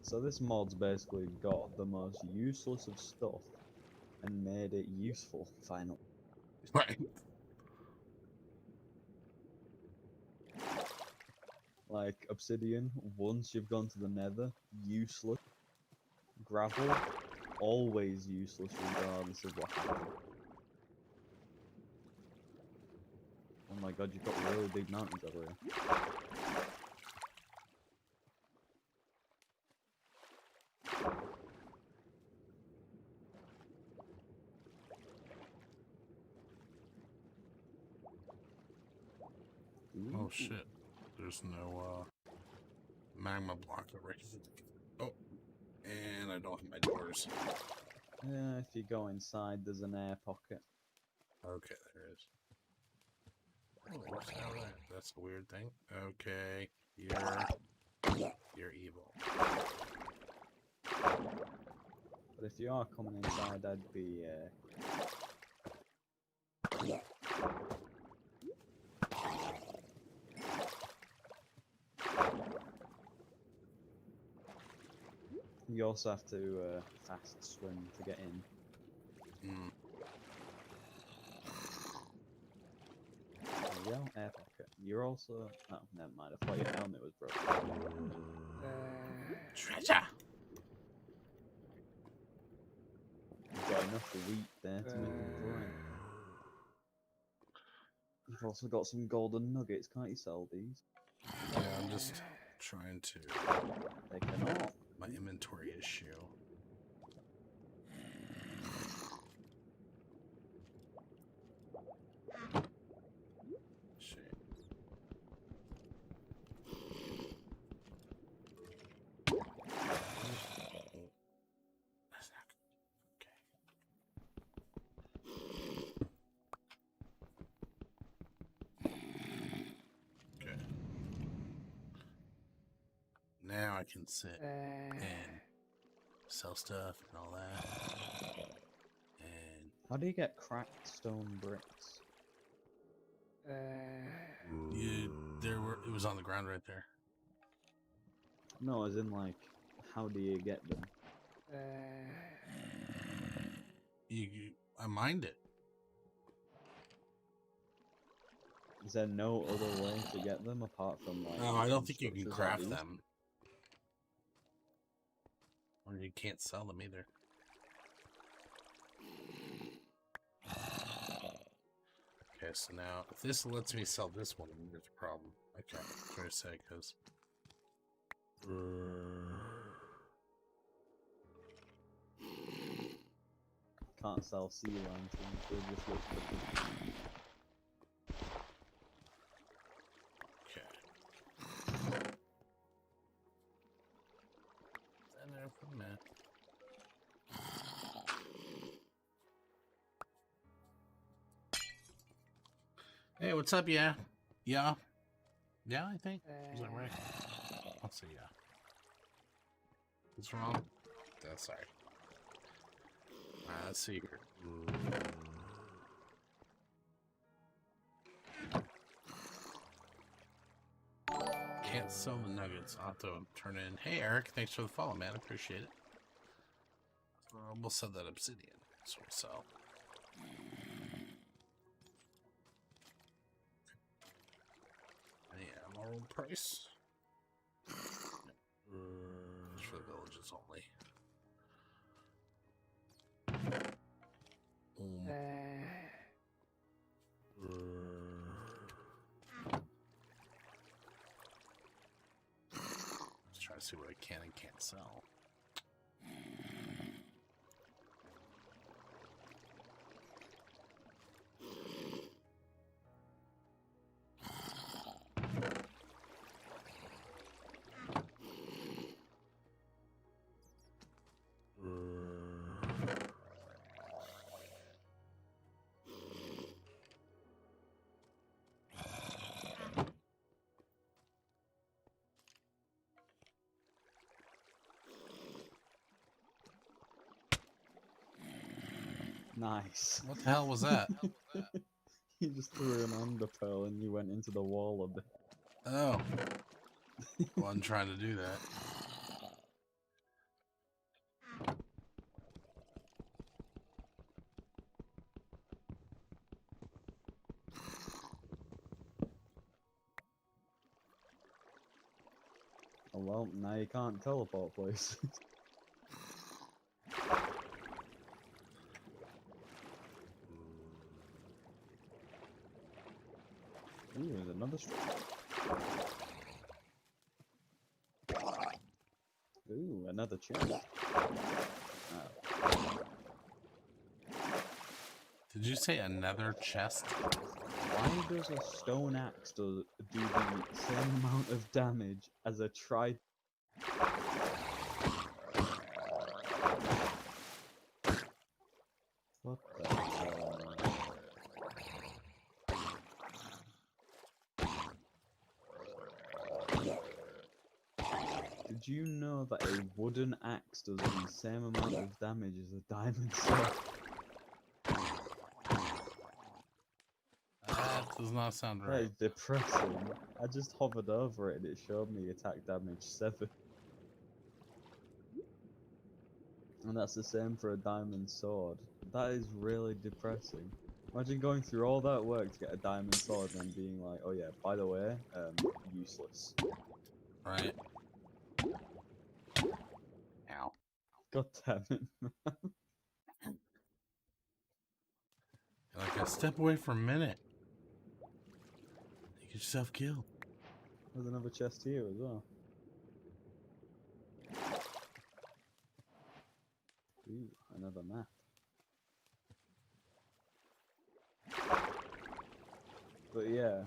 So this mod's basically got the most useless of stuff and made it useful, finally. Right. Like obsidian, once you've gone to the nether, useless. Gravel, always useless regardless of what happens. Oh my god, you've got really big mountains over here. Oh Ooh. shit. There's no magma block over here. Oh, and I don't have my doors. Yeah, if you go inside, there's an air pocket. Okay, there is. That's a weird thing. Okay, you're evil. But if you are coming inside, I'd be you also have to fast swim to get in. Mm. There you go, air pocket. You're also... Oh, never mind, I thought your helmet was broken. Treasure! You've got enough wheat there to make a bread. You've also got some golden nuggets, can't you sell these? Yeah, I'm just trying to... They cannot. My inventory issue. Shit. That's not good. Okay. Good. Now I can sit and sell stuff and all that. And How do you get cracked stone bricks? it was on the ground right there. No, as in like, how do you get them? I mined it. Is there no other way to get them apart from like? No, I don't think you can structures like craft these? them. Or you can't sell them either. Okay, so now if this lets me sell this one, then there's a problem. Okay, I was trying to say because Can't sell sea lanterns. They just look pretty. okay. And there for a minute. Hey, what's up? Yeah, yeah. I think is that right? I'll say yeah. What's wrong? That's sorry. Let's see here. Can't sell the nuggets. I'll have to turn in. Hey, Eric. Thanks for the follow, man. Appreciate it. We'll sell that obsidian. So we'll sell. Yeah, gold price. It's for the villages only. Let's try to see what I can and can't sell. Nice. What the hell was that? You just threw an ender pearl and you went into the wall a bit. Oh. I wasn't trying to do that. Oh well, now you can't teleport places. Ooh, there's another Ooh, another chest. Oh. Did you say another chest? Why does a stone axe do the same amount of damage as a tri? What the hell? Did you know that a wooden axe does the same amount of damage as a diamond sword? That does not sound That right. is depressing. I just hovered over it and it showed me attack damage 7. And that's the same for a diamond sword. That is really depressing. Imagine going through all that work to get a diamond sword and then being like, oh yeah, by the way, useless. Right. Ow. God damn it, man. Like a step away for a minute. You get yourself killed. There's another chest here as well. Ooh, another map. But yeah,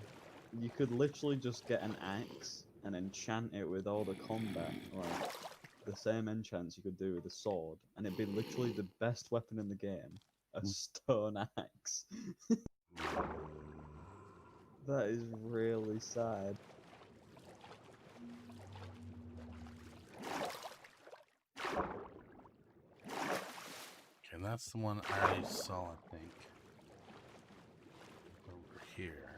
you could literally just get an axe and enchant it with all the combat, like the same enchants you could do with a sword, and it'd be literally the best weapon in the game, a stone axe. That is really sad. Okay, that's the one I already saw, I think. Over here.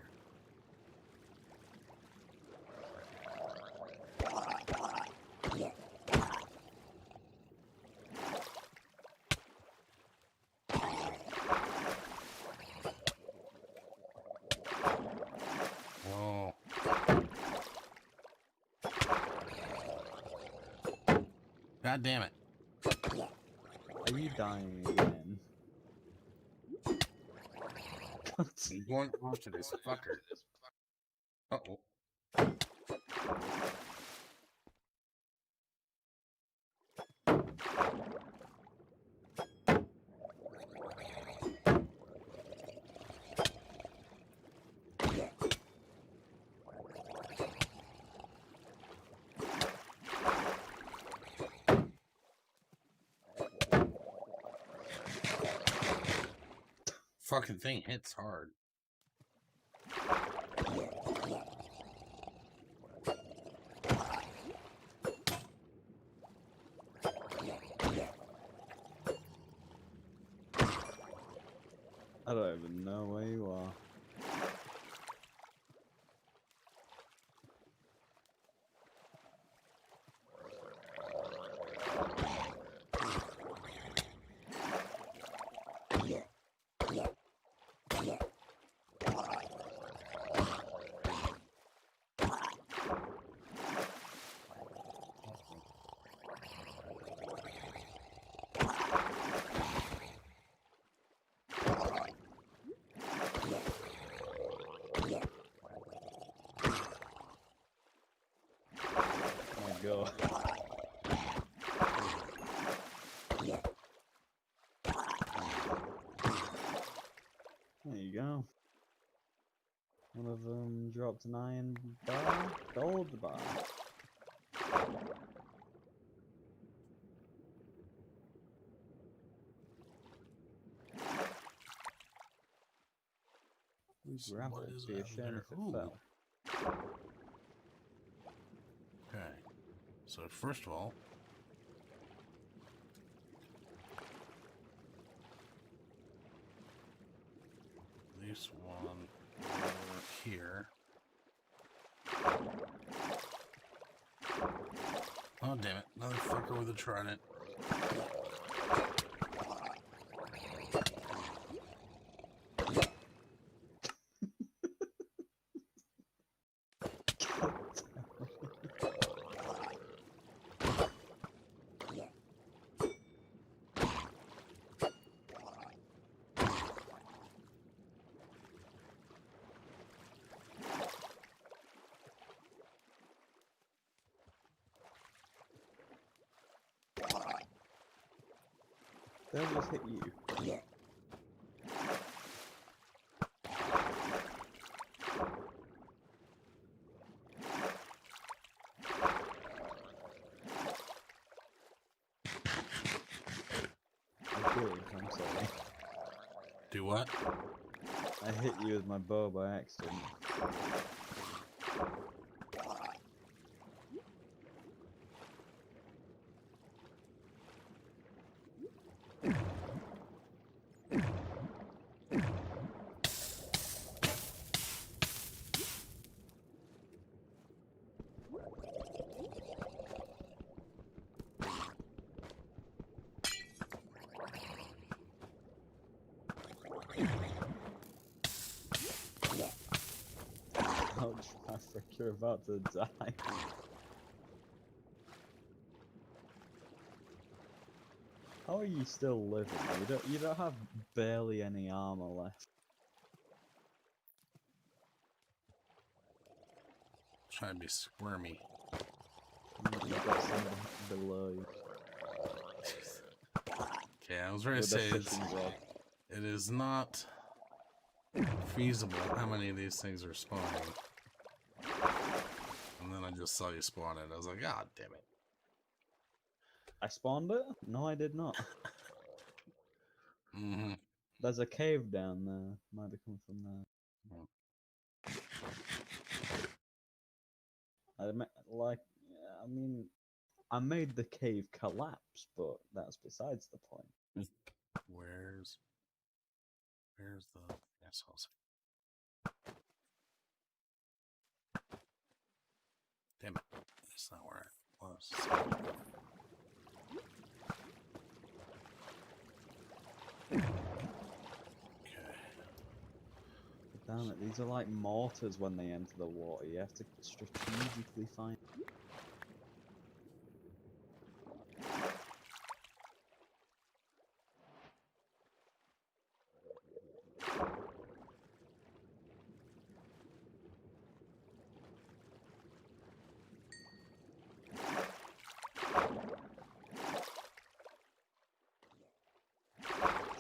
Whoa. God damn it. Are you dying again? I'm going after this fucker. Uh-oh. Fucking thing hits hard. I don't even know where you are. go. There you go. One of them dropped an iron bar, gold bar. Grab What it, is be a out shame there? if it Ooh. fell. Okay. So first of all, at least one over here. Oh damn it! Another fucker with a trident. They'll just hit you. I did, I'm sorry. Do what? I hit you with my bow by accident. Ouch, Maverick, you're about to die. How are you still living? You don't have barely any armor left. Trying to be squirmy. You've got some below you. Okay, I was ready to With a say fishing rod. it is not feasible how many of these things are spawning. And then I just saw you spawn it. I was like, God damn it. I spawned it? No, I did not. Mm-hmm. There's a cave down there. Might have come from there. I mean, I made the cave collapse, but that's besides the point. Where's the assholes? Damn it. That's not where I was. Okay. Damn it, these are like mortars when they enter the water. You have to strategically find.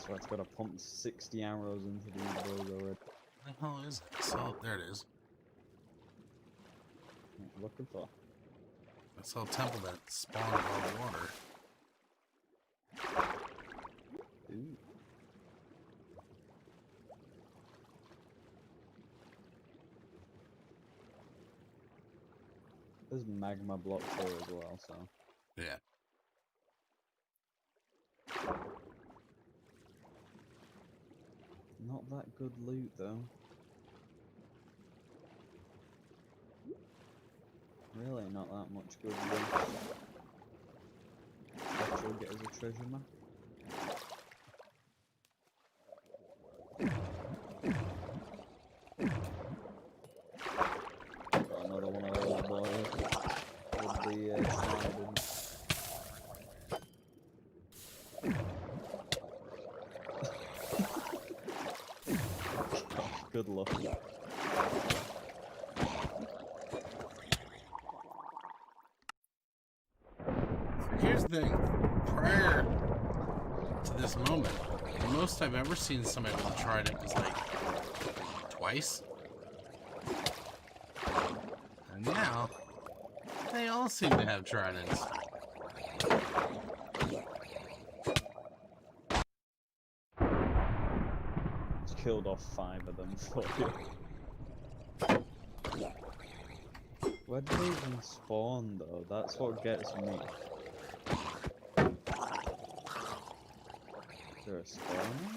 So it's got to pump 60 arrows into these bows already. What the hell is this? Oh, there it is. What I'm looking for. I saw a temple that spawned above water. Ooh. There's magma blocks here as well, so. Yeah. Not that good loot though. Really, not that much good loot. Actually, get us a treasure map. Got another one of those boys with the trident. Good luck. thing. Prior to this moment, the most I've ever seen somebody with a trident is like twice. And now, they all seem to have tridents. Just killed off 5 of them for you. Where did they even spawn though? That's what gets me. Is there a spawner?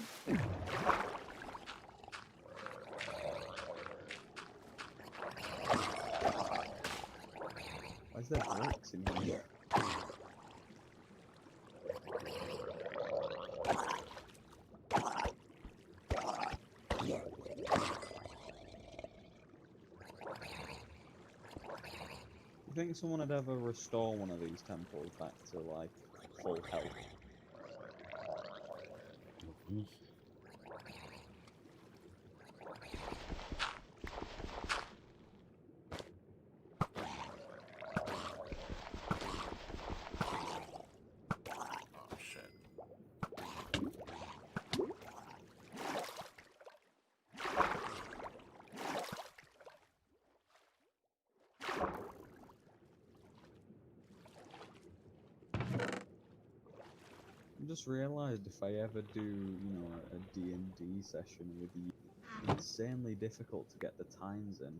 Why is there bricks in here? You think someone would ever restore one of these temples back to like full health? Oh shit. I just realised if I ever do, you know, a D&D session with you, it's insanely difficult to get the times in.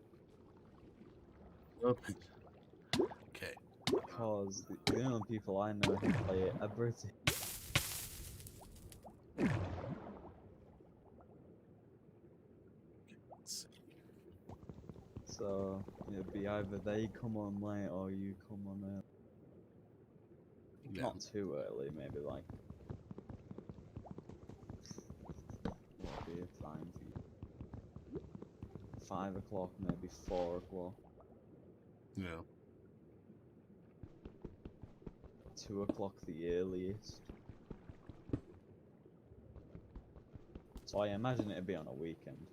Okay. Because the only people I know who play it are British. Let's see. So it'd be either they come on late or you come on early. Yeah. Not too early, maybe like what would be a time for you? 5 o'clock, maybe 4 o'clock. Yeah. 2 o'clock the earliest. So I imagine it'd be on a weekend.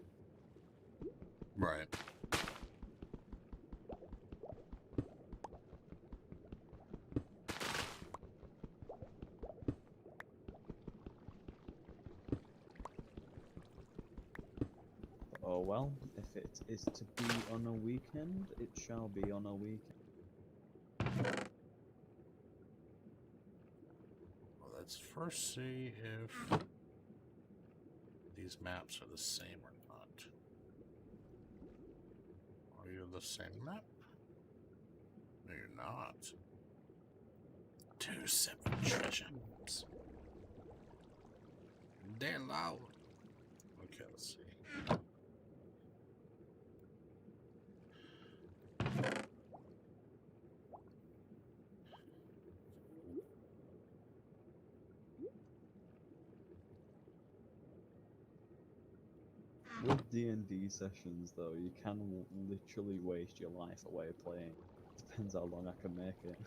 Right. Oh well, if it is to be on a weekend, it shall be on a weekend. Well, let's first see if these maps are the same or not. Are you the same map? No, you're not. 2 separate treasure maps. They're loud. Okay, let's see. With D&D sessions though, you can literally waste your life away playing. Depends how long I can make it.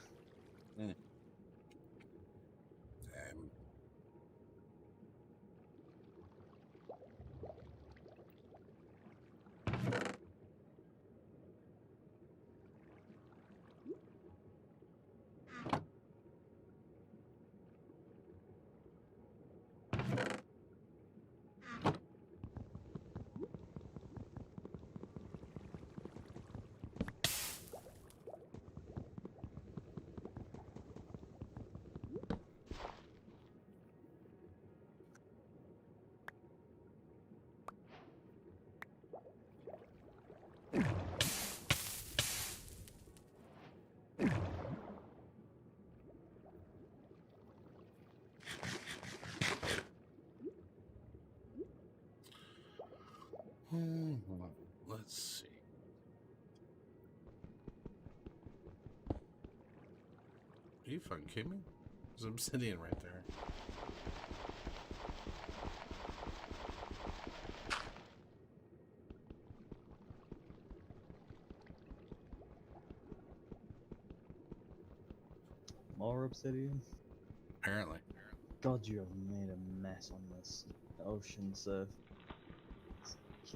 Um, let's see. Are you fucking kidding me? There's obsidian right there. More obsidian? Apparently. God, you have made a mess on this ocean surf.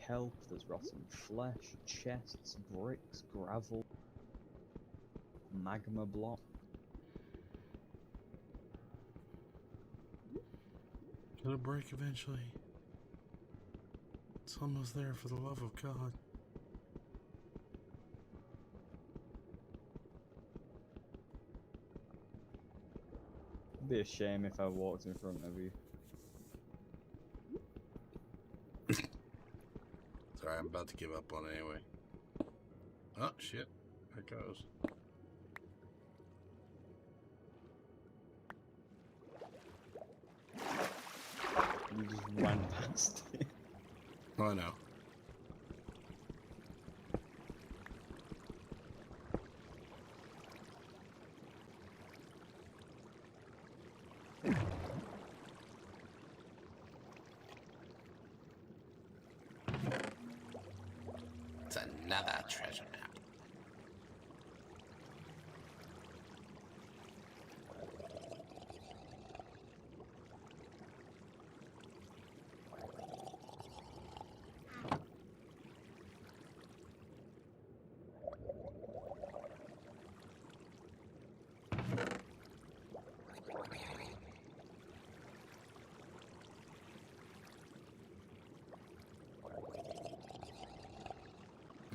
Kelp, there's rotten flesh, chests, bricks, gravel, magma block. It'll break eventually. It's almost there, for the love of God. It'd be a shame if I walked in front of you. Sorry, I'm about to give up on it anyway. Oh, shit. There it goes. You just ran past it. Oh, I know. It's another treasure map.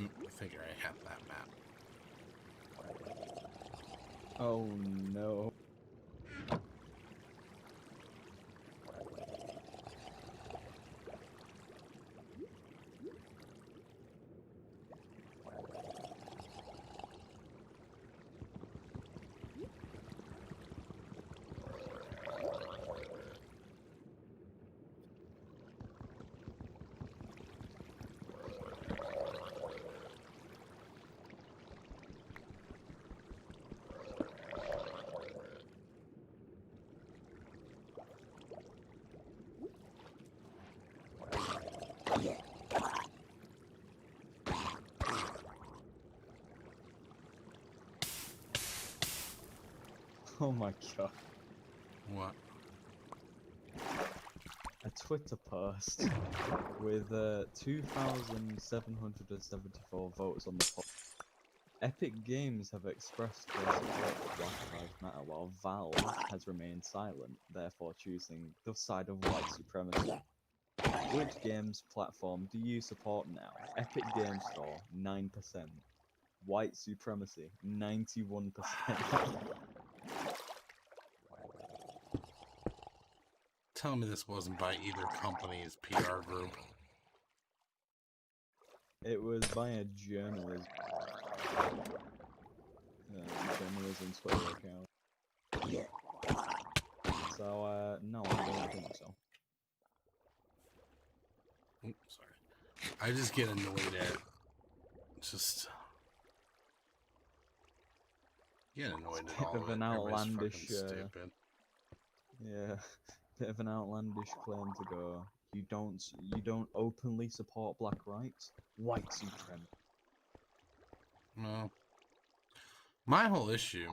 I figure I have that map. Oh no. Oh my god. What? A Twitter post with 2,774 votes on the poll. Epic Games have expressed their support for Black Lives Matter, while Valve has remained silent, therefore choosing the side of white supremacy. Which games platform do you support now? Epic Games Store, 9%. White supremacy, 91%. Tell me this wasn't by either company's PR group. It was by a journalism Twitter account. So, no, I don't think so. Oops, sorry. I just get annoyed at just get annoyed It's a at bit all of of it. an Everybody's outlandish, fucking stupid. Yeah, bit of an outlandish claim to go. You don't openly support black rights, white supremacy. No. My whole issue,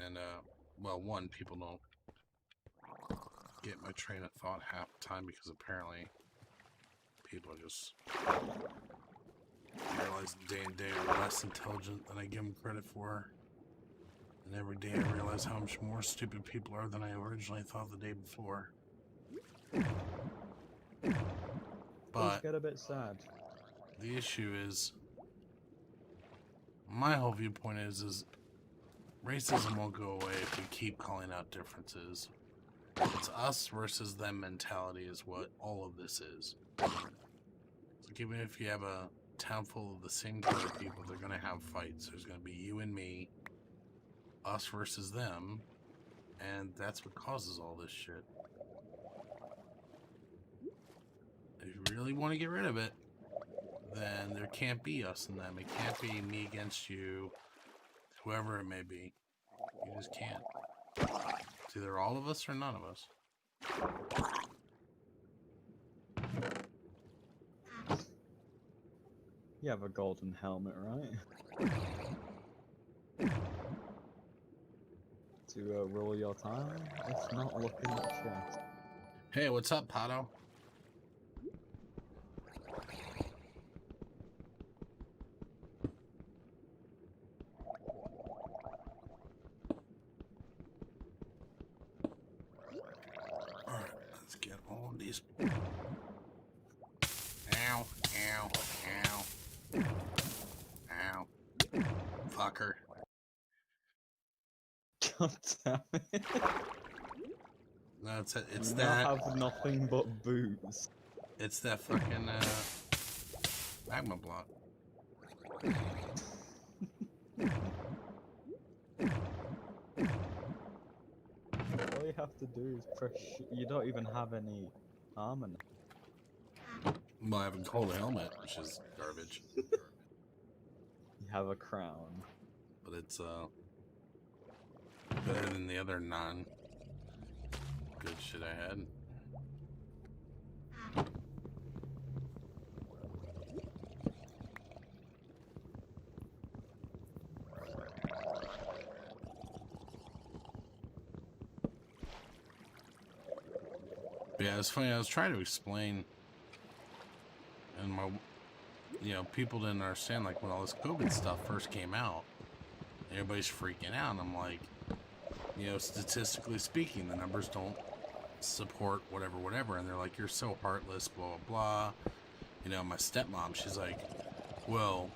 and well, one, people don't get my train of thought half the time because apparently people are just realize day and day are less intelligent than I give them credit for. And every day I realize how much more stupid people are than I originally thought the day before. Does But get a bit sad. the issue is, my whole viewpoint is racism won't go away if we keep calling out differences. It's us versus them mentality is what all of this is. Like even if you have a town full of the same kind of people, they're going to have fights. There's going to be you and me, us versus them, and that's what causes all this shit. If you really want to get rid of it, then there can't be us and them. It can't be me against you, whoever it may be. You just can't. It's either all of us or none of us. You have a golden helmet, right? To roll your time? If not, look in the chat. Hey, what's up, Pato? Alright. God damn it. No, it's You that. now have nothing but booze. It's that fucking magma block. All you have to do is press. You don't even have any armor. Well, I have a gold helmet, which is garbage, You have a crown. but it's better than the other non good shit I had. But yeah, it's funny. I was trying to explain, and people didn't understand. Like when all this COVID stuff first came out, everybody's freaking out. And I'm like, statistically speaking, the numbers don't support whatever. And they're like, you're so heartless, blah blah blah. My stepmom, she's like, well,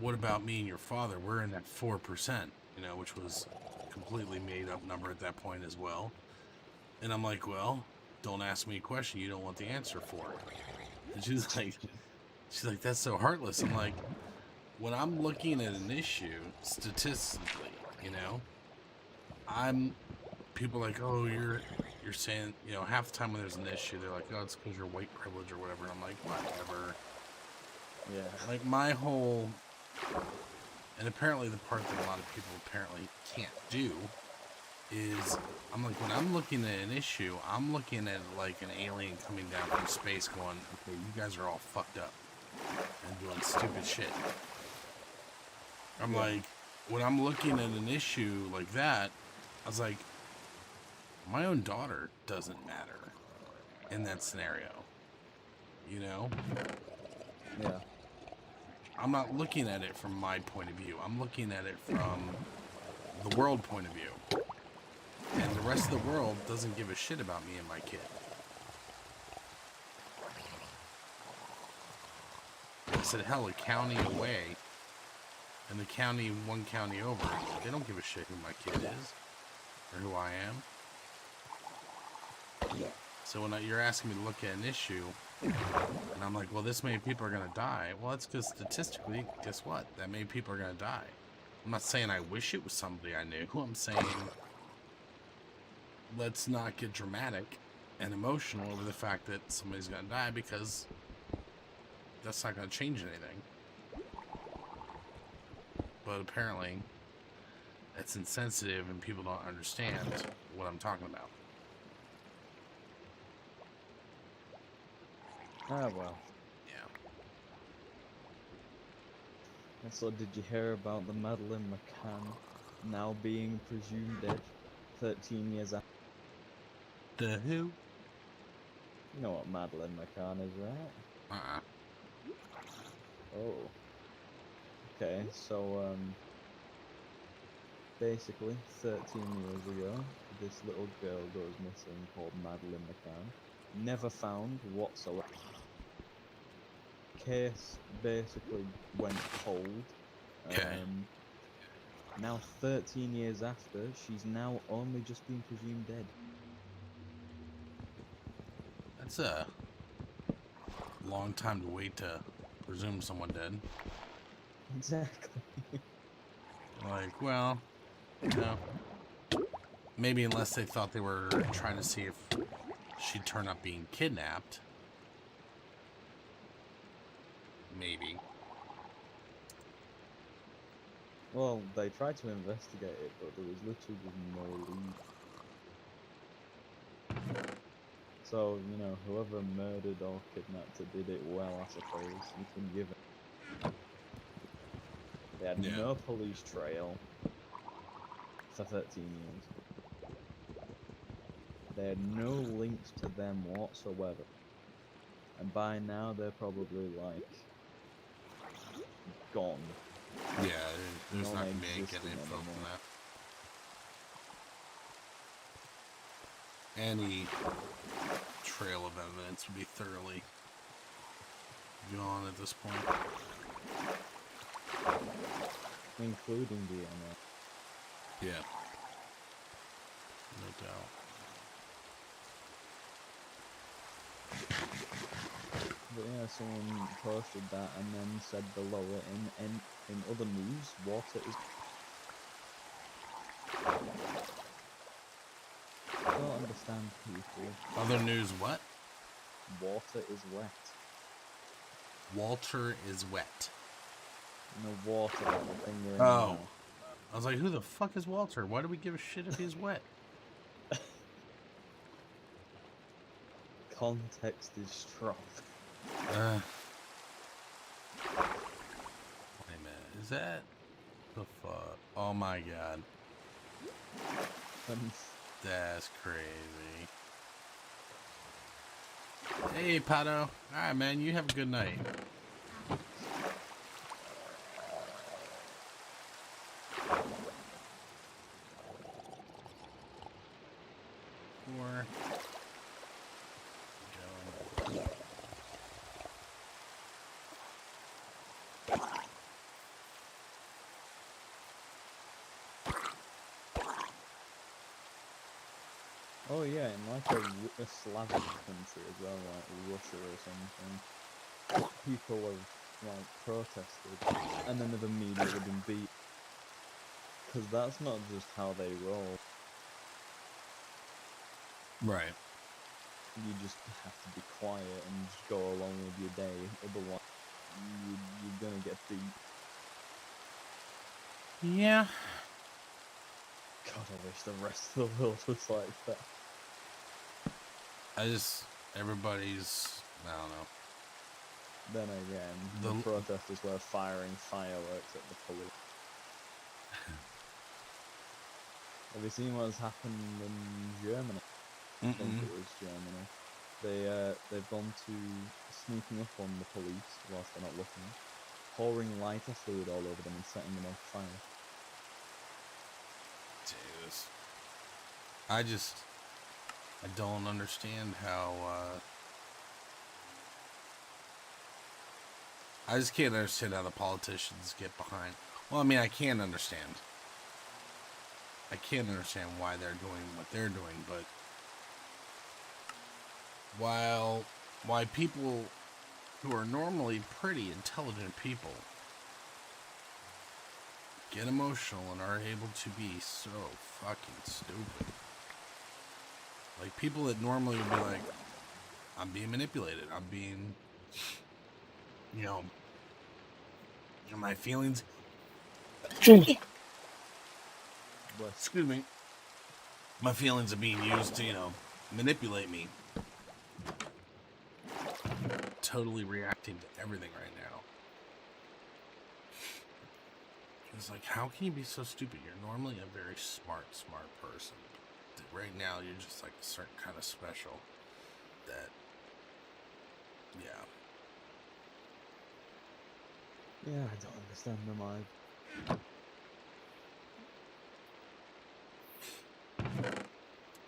what about me and your father? We're in that 4%, which was a completely made up number at that point as well. And I'm like, well, don't ask me a question you don't want the answer for. And she's like, that's so heartless. I'm like, when I'm looking at an issue statistically, people are like, oh, you're saying, half the time when there's an issue, they're like, oh, it's because you're white privilege or whatever. And I'm like, whatever. Yeah. Like my whole, and apparently the part that a lot of people apparently can't do is, I'm like, when I'm looking at an issue, I'm looking at like an alien coming down from space going, okay, you guys are all fucked up and doing stupid shit. I'm like, when I'm looking at an issue like that, I was like, my own daughter doesn't matter in that scenario. Yeah. I'm not looking at it from my point of view. I'm looking at it from the world point of view. And the rest of the world doesn't give a shit about me and my kid. I said, hell, a county away, and the county, one county over, they don't give a shit who my kid is, or who I am. So when you're asking me to look at an issue, and I'm like, well, this many people are going to die. Well, that's because statistically, guess what? That many people are going to die. I'm not saying I wish it was somebody I knew. I'm saying, let's not get dramatic and emotional over the fact that somebody's going to die, because that's not going to change anything. But apparently, it's insensitive and people don't understand what I'm talking about. Ah, well. Yeah. And so, did you hear about the Madeleine McCann now being presumed dead 13 years after? The who? You know what Madeleine McCann is, right? Oh. Okay, so, basically, 13 years ago, this little girl goes missing called Madeleine McCann. Never found whatsoever. Case basically went cold. Okay. Now 13 years after, she's now only just been presumed dead. That's a long time to wait to presume someone dead. Exactly. Like, well, maybe unless they thought they were trying to see if she'd turn up being kidnapped. Maybe. Well, they tried to investigate it, but there was literally just no lead. So, whoever murdered or kidnapped her did it well, I suppose. You can give it. They had no police trail for 13 years. They had no links to them whatsoever. And by now, they're probably, gone. Yeah, there's not going to be any existing getting info anymore. from that. Any trail of evidence would be thoroughly gone at this point. Including DNA. Yeah. No doubt. But yeah, someone posted that and then said below it in other news, water is. I don't understand people. Other news, what? Water is wet. Walter is wet. No water, like the thing you're in Oh. now. I was like, who the fuck is Walter? Why do we give a shit if he's wet? Context is strong. Wait a minute. Is that the fuck? Oh my god. That's crazy. Hey, Pato. Alright, man. You have a good night. Or... Oh yeah, in like a Slavic country as well, like Russia or something, people have like protested and then they've immediately been beat. Because that's not just how they roll. Right. You just have to be quiet and just go along with your day, otherwise you're gonna get beat. Yeah. God, I wish the rest of the world was like that. Everybody's, I don't know. Then again, the protesters were firing fireworks at the police. Have you seen what's happened in Germany? I think it was Germany. They've gone to sneaking up on the police whilst they're not looking, pouring lighter fluid all over them and setting them on fire. Jesus. I don't understand how, I just can't understand how the politicians get behind. Well, I mean, I can understand. I can't understand why they're doing what they're doing, but why people who are normally pretty intelligent people get emotional and are able to be so fucking stupid. Like, people that normally would be like, I'm being manipulated, I'm being, my feelings, excuse me, my feelings are being used to, manipulate me. Totally reacting to everything right now. It's like, how can you be so stupid? You're normally a very smart person. Right now, you're just like a certain kind of special. That, yeah. Yeah, I don't understand them either.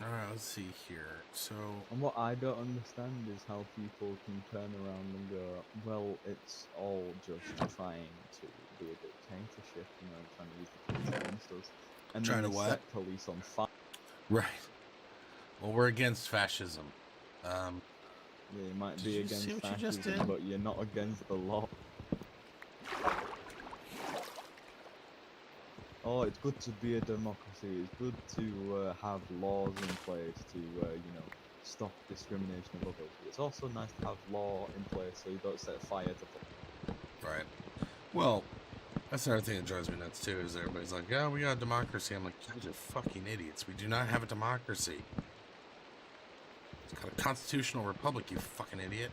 Alright, let's see here. So... And what I don't understand is how people can turn around and go, well, it's all just trying to be a dictatorship, trying to use the police against us. And trying then to they set police on fire. Right. Well, we're against fascism. Yeah, you might be against fascism, but you're not against the law. Oh, it's good to be a democracy. It's good to have laws in place to, stop discrimination of others. But it's also nice to have law in place so you don't set fire to people. Right. Well, that's another thing that drives me nuts too, is everybody's like, oh, we got a democracy. I'm like, you guys are fucking idiots. We do not have a democracy. It's got a constitutional republic, you fucking idiot.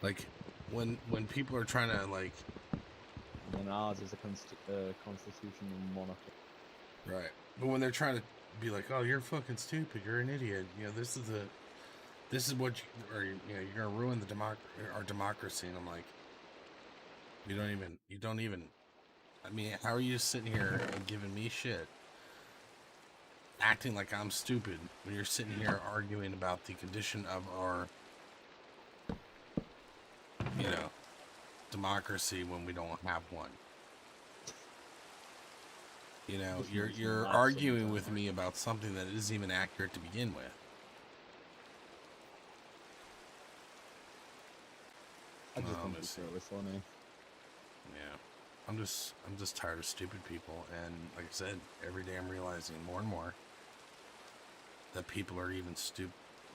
Like, when people are trying to, like... And ours is a constitutional monarchy. Right. But when they're trying to be like, oh, you're fucking stupid, you're an idiot, this is what you're gonna ruin our democracy. And I'm like, you don't even, I mean, how are you sitting here and giving me shit, acting like I'm stupid, when you're sitting here arguing about the condition of our, democracy when we don't have one? You know, Just you're makes me you're laugh arguing with sometimes. me about something that isn't even accurate to begin with. I just Let think me it's see. really funny. Yeah. I'm just tired of stupid people, and like I said, every day I'm realizing more and more that people are even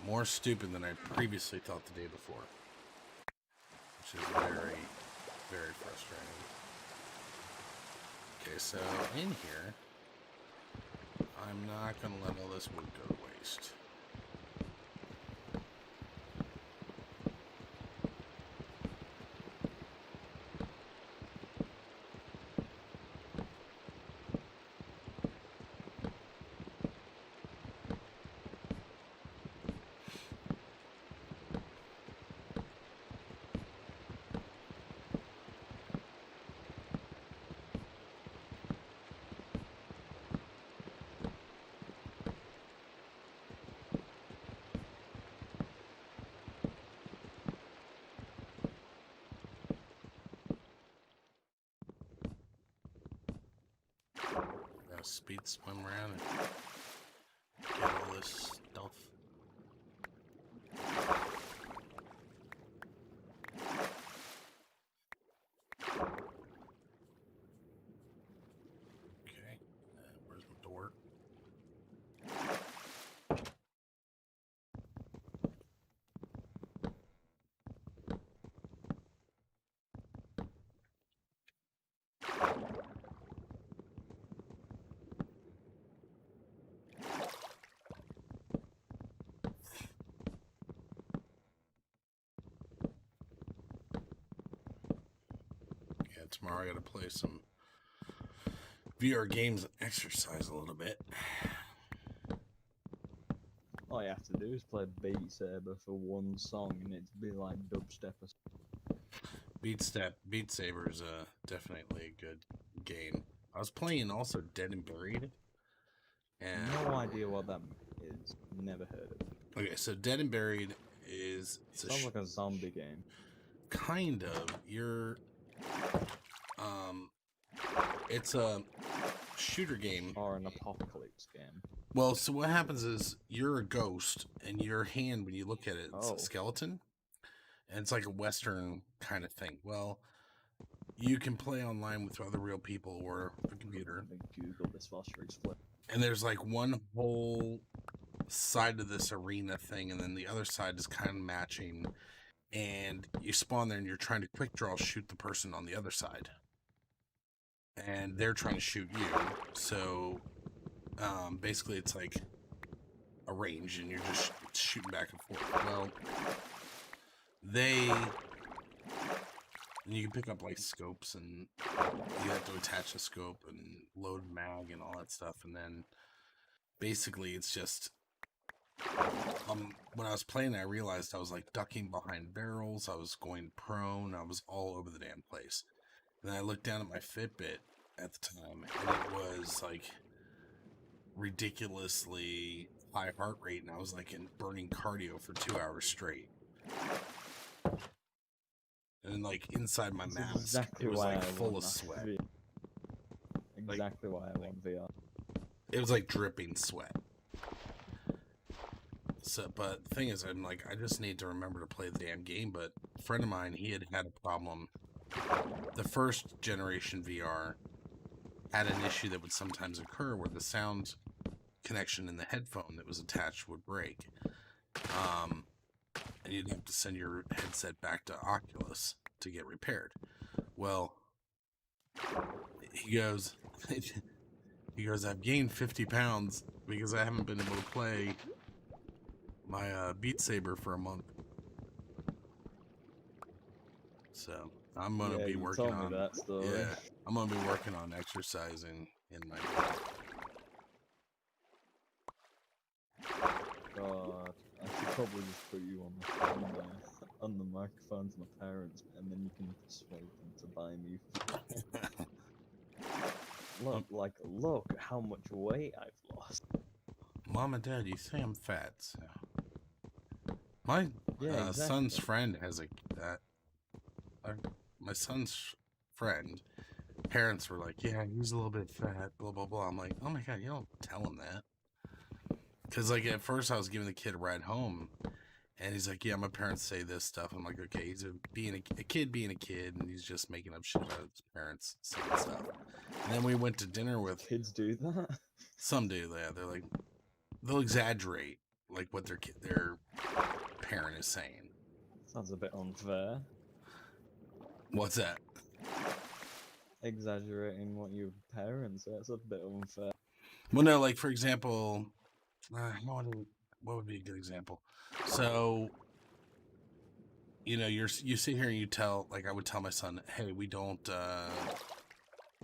more stupid than I previously thought the day before. Which is very, very frustrating. Okay, so in here, I'm not gonna let all this wood go to waste. Speed swim around and get all this stuff. Okay, where's my door? Yeah, tomorrow I gotta play some VR games and exercise a little bit. All you have to do is play Beat Saber for one song, and it'd be like dubstep. Beat Saber is definitely a good game. I was playing also Dead and Buried. And No idea what that is. Never heard of it. okay, so Dead and Buried is Sounds like a zombie game. kind of um it's a shooter game. Or an apocalypse game. Well, so what happens is you're a ghost, and your hand, when you look at it, it's Oh. a skeleton, and it's like a Western kind of thing. Well, you can play online with other real people or the computer. Let me Google this whilst you're explaining. And there's like one whole side of this arena thing, and then the other side is kind of matching. And you spawn there, and you're trying to quick draw shoot the person on the other side, and they're trying to shoot you. So basically, it's like a range, and you're just shooting back and forth. Well, and you can pick up like scopes, and you have to attach a scope and load mag and all that stuff, and then basically it's just when I was playing, I realized I was like ducking behind barrels, I was going prone, I was all over the damn place. And I looked down at my Fitbit at the time, and it was like ridiculously high heart rate, and I was like in burning cardio for 2 hours straight. And like inside my mask, exactly it was why like I full want of that sweat. Exactly why I want VR. It was like dripping sweat. So, but the thing is, I'm like, I just need to remember to play the damn game. But a friend of mine, he had a problem. The first generation VR had an issue that would sometimes occur where the sound connection in the headphone that was attached would break. And you'd have to send your headset back to Oculus to get repaired. Well, he goes, I've gained 50 pounds because I haven't been able to play my Beat Saber for a month. So I'm gonna be working on that story. Yeah, I'm gonna be working on exercising in my God, I should probably just put you on the microphone to my parents, and then you can persuade them to buy me. Look how much weight I've lost. Mom and Dad, you say I'm fat. So. My son's friend has my son's friend parents were like, yeah, he's a little bit fat, blah, blah, blah. I'm like, oh my God, you don't tell him that. Because, like, at first I was giving the kid a ride home, and he's like, yeah, my parents say this stuff. I'm like, okay, he's a kid being a kid, and he's just making up shit out of his parents saying stuff. And then we went to dinner with Kids do that. some dude. Yeah, they're like, they'll exaggerate like what their parent is saying. Sounds a bit unfair. What's that? Exaggerating what your parents say. That's a bit unfair. Well, no, like for example, what would be a good example? So, you know, you sit here and you tell, like I would tell my son, hey, we don't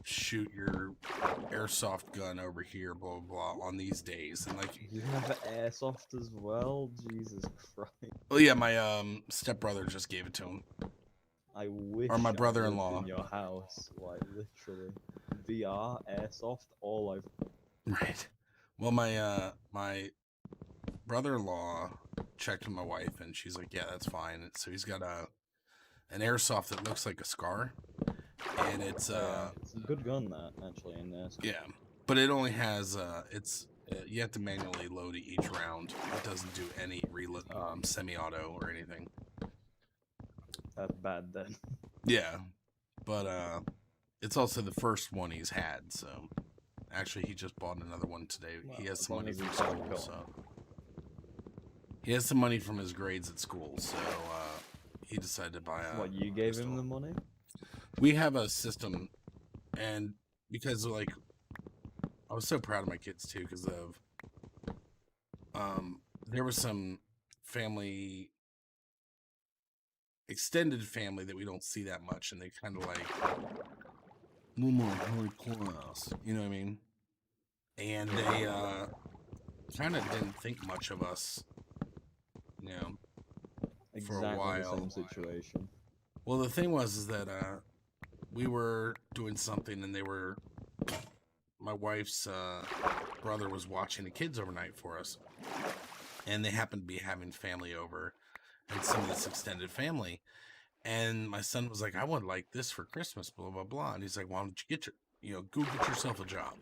shoot your airsoft gun over here, blah blah blah, on these days, and like, You have airsoft as well. Jesus Christ! well, yeah, my stepbrother just gave it to him. I wish. Or my I lived brother-in-law. in your house, like literally, VR airsoft all over. Right. Well, my brother-in-law checked with my wife, and she's like, yeah, that's fine. So he's got an airsoft that looks like a Scar, and it's a good gun that actually in there. yeah, but it only has you have to manually load each round. It doesn't do any reload, semi-auto or anything. That's bad then. Yeah, but it's also the first one he's had. So actually, he just bought another one today. Well, he has as some long money as from he's got a school, gun. so he has some money from his grades at school. So he decided to buy a. What, you gave pistol. him the money? We have a system, and because like I was so proud of my kids too, because of there was some family, extended family that we don't see that much, and they kind of like a little more high class, you know what I mean? And they kind of didn't think much of us, you know, for a Exactly while. the same situation. Well, the thing was is that we were doing something, and my wife's brother was watching the kids overnight for us, and they happened to be having family over, and some of this extended family, and my son was like, I would like this for Christmas, blah blah blah, and he's like, why don't you go get yourself a job,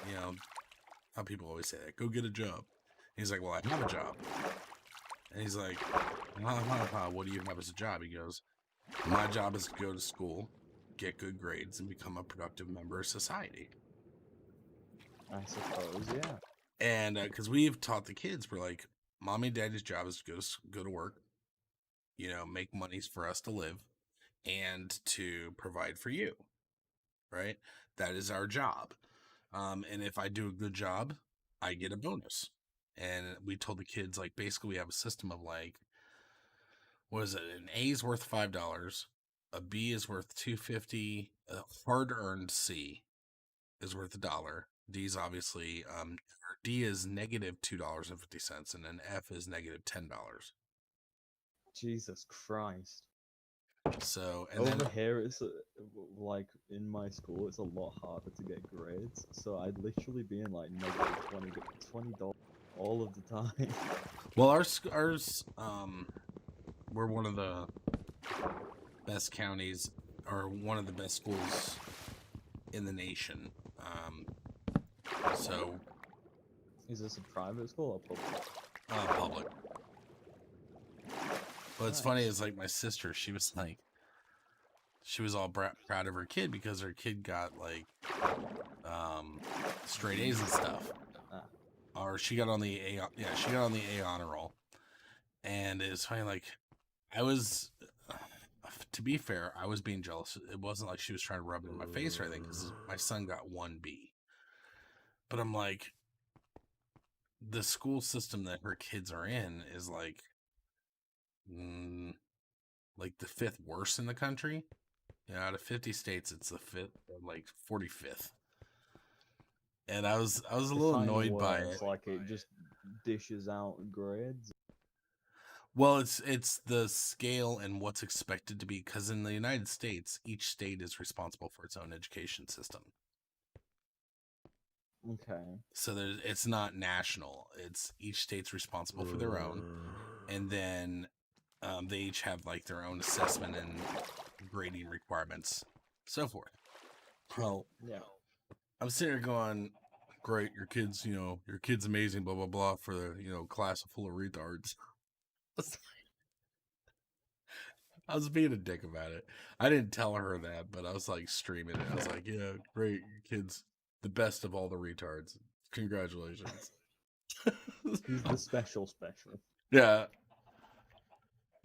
you know how people always say that, go get a job. And he's like, well, I have a job. And he's like, what do you have as a job? He goes, my job is to go to school, get good grades, and become a productive member of society. I suppose, yeah. And because we've taught the kids, we're like, mommy and daddy's job is to go to work, you know, make monies for us to live and to provide for you, right? That is our job. And if I do a good job, I get a bonus. And we told the kids, like, basically we have a system of like, what is it? An A is worth $5, a B is worth $2.50, a hard-earned C is worth $1. D is obviously D is negative $2.50, and then F is negative $10. Jesus Christ. So, and Over then here, it's like in my school, it's a lot harder to get grades. So I'd literally be in like negative $20 all of the time. well, ours we're one of the best counties, or one of the best schools in the nation. So, Is this a private school or public? public. What's funny is like my sister, she was all proud of her kid because her kid got like straight A's and stuff. Or she got on the A honor roll. And it's funny, like I was, to be fair, I was being jealous. It wasn't like she was trying to rub it in my face or anything, because my son got 1B. But I'm like, the school system that her kids are in is like the 5th worst in the country. You know, out of 50 states, it's the 5th, like 45th. And I was a little annoyed by it. Like it just dishes out grades. Well, it's the scale and what's expected to be, because in the United States, each state is responsible for its own education system. Okay. So it's not national. It's each state's responsible for their own, and then they each have like their own assessment and grading requirements, so forth. Well, Yeah. I'm sitting here going, great, your kid's amazing, blah, blah, blah, for the, class full of retards. I was being a dick about it. I didn't tell her that, but I was like streaming it. I was like, yeah, great, your kid's the best of all the retards. Congratulations. He's the special. Yeah.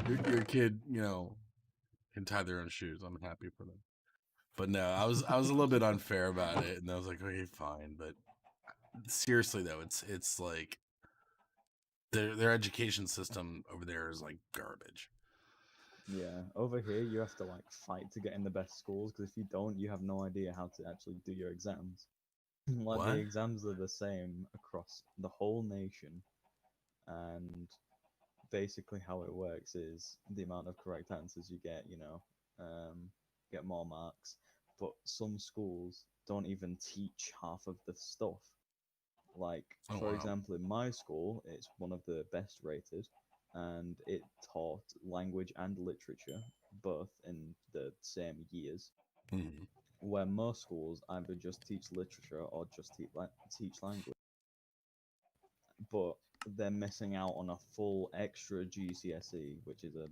Your kid, can tie their own shoes. I'm happy for them. But no, I was a little bit unfair about it, and I was like, okay, fine. But seriously though, it's like their education system over there is like garbage. Yeah, over here you have to like fight to get in the best schools because if you don't, you have no idea how to actually do your exams. Like What? the exams are the same across the whole nation, and basically how it works is the amount of correct answers you get, get more marks. But some schools don't even teach half of the stuff. Like, Oh, for wow. example, in my school, it's one of the best rated, and it taught language and literature both in the same years. Mhm. Where most schools either just teach literature or just teach language. But they're missing out on a full extra GCSE, which is a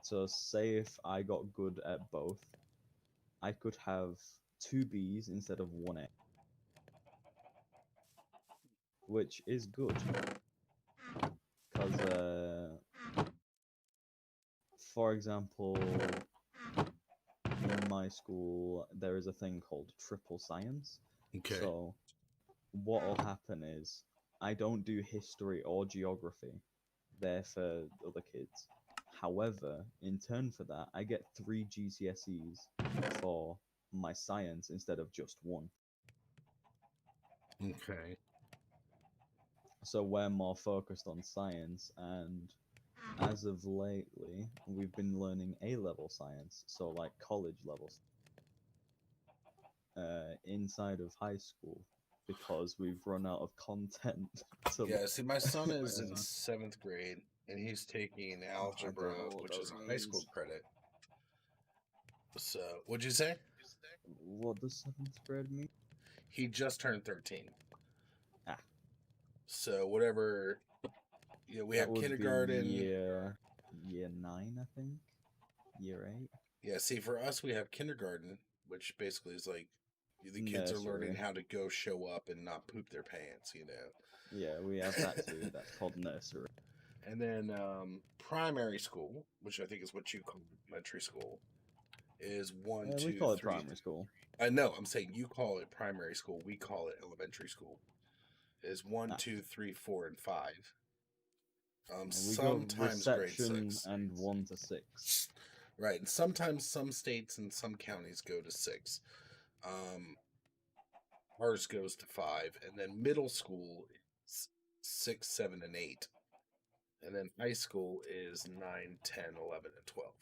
so say if I got good at both, I could have 2 Bs instead of 1A, which is good because for example, in my school there is a thing called triple science. Okay. So what will happen is I don't do history or geography. They're for other kids. However, in turn for that, I get 3 GCSEs for my science instead of just 1. Okay. So we're more focused on science, and as of lately, we've been learning A-level science, so like college levels, inside of high school, because we've run out of content to Yeah, see, my son is in learn. 7th grade, and he's taking I algebra, don't know what which that is a high school means. credit. So, what'd you say? What does 7th grade mean? He just turned 13. Ah. So, whatever, we That have would kindergarten. be year 9, I think. Year 8. Yeah, see, for us, we have kindergarten, which basically is like the kids are learning Nursery. how to go show up and not poop their pants, Yeah, we have that too. That's called nursery. And then primary school, which I think is what you call elementary school, is one, We two, call it three. primary school. I know. I'm saying you call it primary school. We call it elementary school. Is 1, 2, 3, 4, and 5. We go Sometimes grade reception 6. and 1 to 6. Right, and sometimes some states and some counties go to 6. Ours goes to 5, and then middle school is 6, 7, and 8, and then high school is 9, 10, 11, and 12.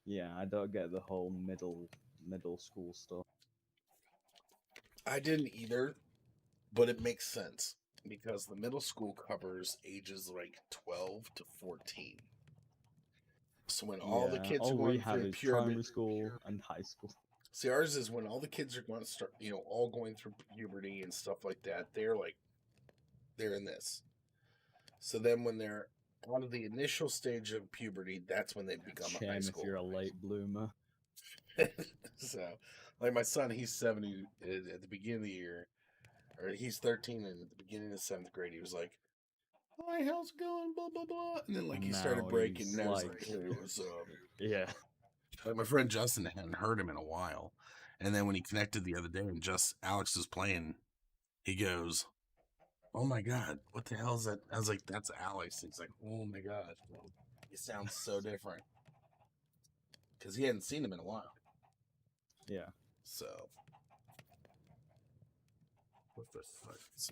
Yeah, I don't get the whole middle school stuff. I didn't either, but it makes sense because the middle school covers ages like 12 to 14. So when all the kids are all we going have through is primary school and high school. See, ours is when all the kids are going to start, all going through puberty and stuff like that. They're in this. So then when they're out of the initial stage of puberty, that's when they become a high Shame school. if you're a late bloomer. So, like my son, he's 70 at the beginning of the year, or he's 13, and at the beginning of 7th grade, he was like, "Hi, how's it going?" Blah blah blah, and then he started Now breaking. he's And I was like- "Hey, what's up?" Yeah. Like my friend Justin hadn't heard him in a while, and then when he connected the other day and Alex was playing, he goes, "Oh my god, what the hell is that?" I was like, "That's Alex." He's like, "Oh my god, he sounds so different," because he hadn't seen him in a while. Yeah. So, what the fuck? It's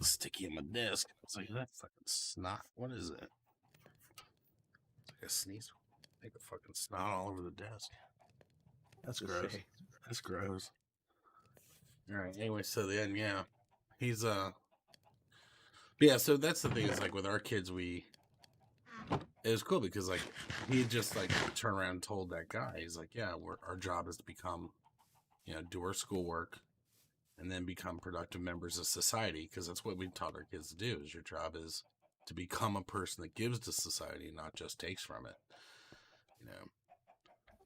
sticky on my desk. It's like that fucking snot. What is it? It's like a sneeze. Make a fucking snot all over the desk. That's It's a gross. shame. That's gross. All right. Anyway, so then, yeah, he's but yeah. So that's the thing. Is like with our kids, we it was cool because like he just like turned around and told that guy, he's like, yeah, our job is to become, do our schoolwork and then become productive members of society, because that's what we taught our kids to do. Is your job is to become a person that gives to society, not just takes from it.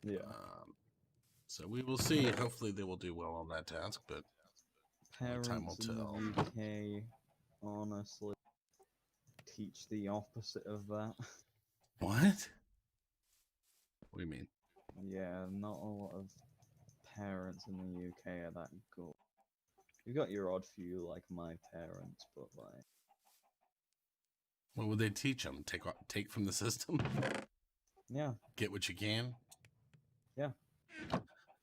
Yeah. So we will see. Hopefully they will do well on that task, but only time will Parents in tell. the UK honestly teach the opposite of that. What? What do you mean? Yeah, not a lot of parents in the UK are that good. You've got your odd few like my parents, but like What would they teach them? Take from the system? yeah, Get what you can? yeah.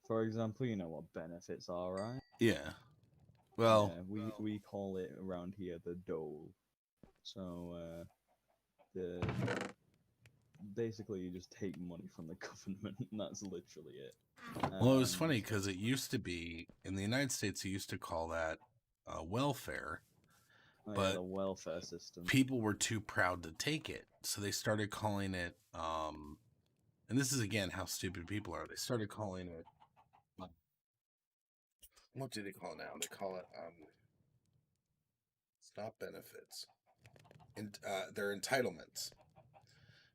For example, you know what benefits are, right? Yeah. Well, Yeah, we call it around here the dole. So the basically you just take money from the government, and that's literally it. well, it was funny because it used to be in the United States. They used to call that welfare, Oh, yeah, but the welfare system. people were too proud to take it, so they started calling it. And this is again how stupid people are. They started calling it. What do they call it now? They call it it's not benefits. And they're entitlements.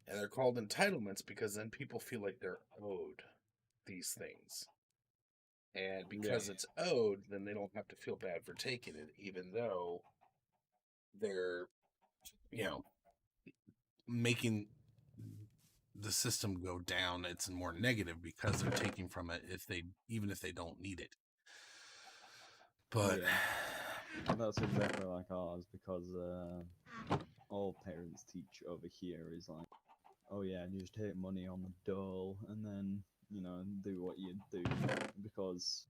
And they're called entitlements because then people feel like they're owed these things. And because it's owed, then they don't have to feel bad for taking it, even though they're, making the system go down. It's more negative because they're taking from it even if they don't need it. But that's exactly like ours, because all parents teach over here is like, oh yeah, you just take money on the dole and then do what you do, because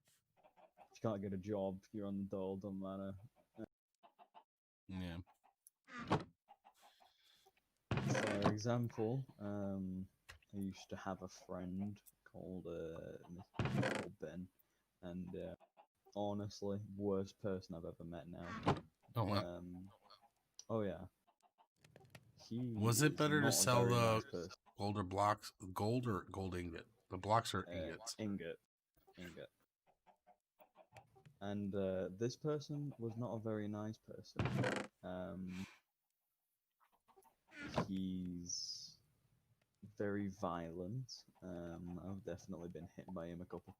if you can't get a job, you're on the dole, don't matter. yeah. For example, I used to have a friend called Ben, and honestly, worst person I've ever met now. Oh, wow. Oh yeah, he Was it is better to not a sell very the nice person. older blocks, gold or gold ingot? The blocks are ingots. Ingot. And this person was not a very nice person. He's very violent. I've definitely been hit by him a couple.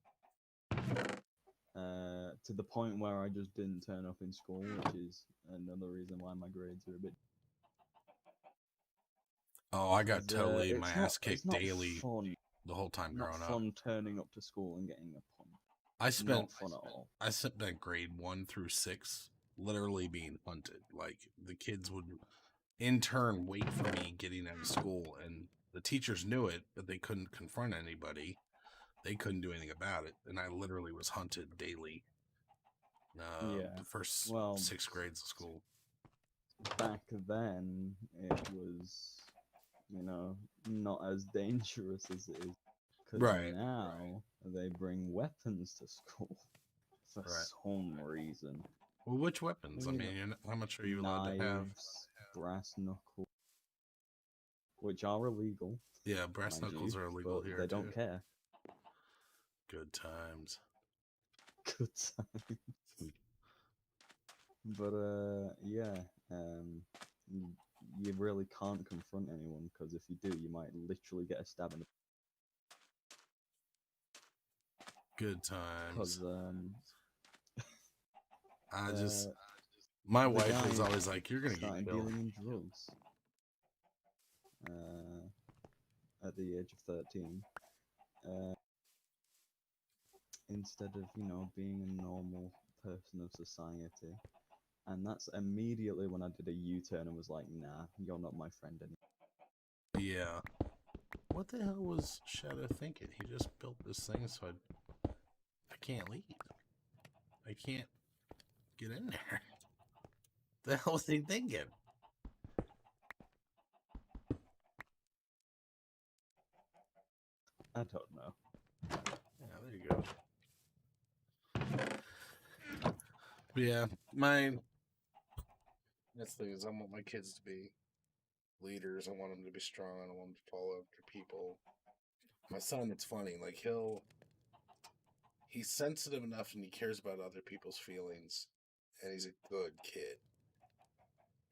To the point where I just didn't turn up in school, which is another reason why my grades are a bit. Oh, I got totally my ass It's kicked not daily fun. the whole time Not growing up. fun turning up to school and getting a pun. I spent Not fun at all. I spent that grade 1 through 6 literally being hunted. Like the kids would in turn wait for me getting out of school, and the teachers knew it, but they couldn't confront anybody. They couldn't do anything about it, and I literally was hunted daily. The first 6 grades of school. Back then, it was, not as dangerous as it is. Because now they bring weapons to school for some reason. Well, which weapons? I mean, how much are you allowed to have? Brass knuckles, which are illegal. Yeah, brass knuckles are illegal here. They don't care. Good times. Good times. But you really can't confront anyone, because if you do, you might literally get a stab in the. Good times. Because my wife was always like, "You're gonna get killed." Dealing in drugs. At the age of 13. Instead of being a normal person of society. And that's immediately when I did a U-turn and was like, nah, you're not my friend anymore. Yeah. What the hell was Shadow thinking? He just built this thing so I can't leave. I can't get in there. The hell was he thinking? I don't know. Yeah, there you go. But yeah, that's the thing is I want my kids to be leaders. I want him to be strong. I don't want him to follow after people. My son, it's funny. Like he's sensitive enough and he cares about other people's feelings, and he's a good kid.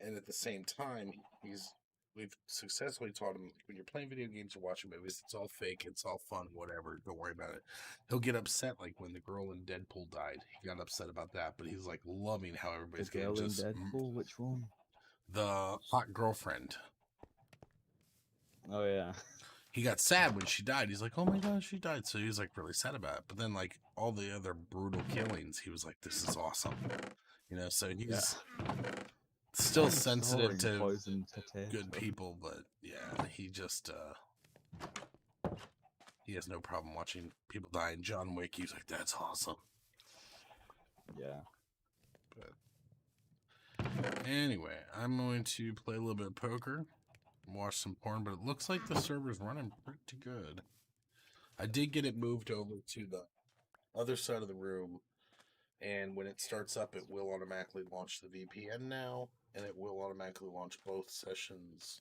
And at the same time, we've successfully taught him when you're playing video games or watching movies, it's all fake, it's all fun, whatever. Don't worry about it. He'll get upset, like when the girl in Deadpool died. He got upset about that, but he's like loving how The everybody's girl getting in just Deadpool, which one? the hot girlfriend. Oh yeah. He got sad when she died. He's like, "Oh my gosh, she died!" So he was like really sad about it. But then, like all the other brutal killings, he was like, "This is awesome," you know. So he's still sensitive to poison potato. good people, but yeah, he just he has no problem watching people die. And John Wick, he's like, "That's awesome." Yeah. But anyway, I'm going to play a little bit of poker. Watch some porn, but it looks like the server's running pretty good. I did get it moved over to the other side of the room, and when it starts up, it will automatically launch the VPN now, and it will automatically launch both sessions,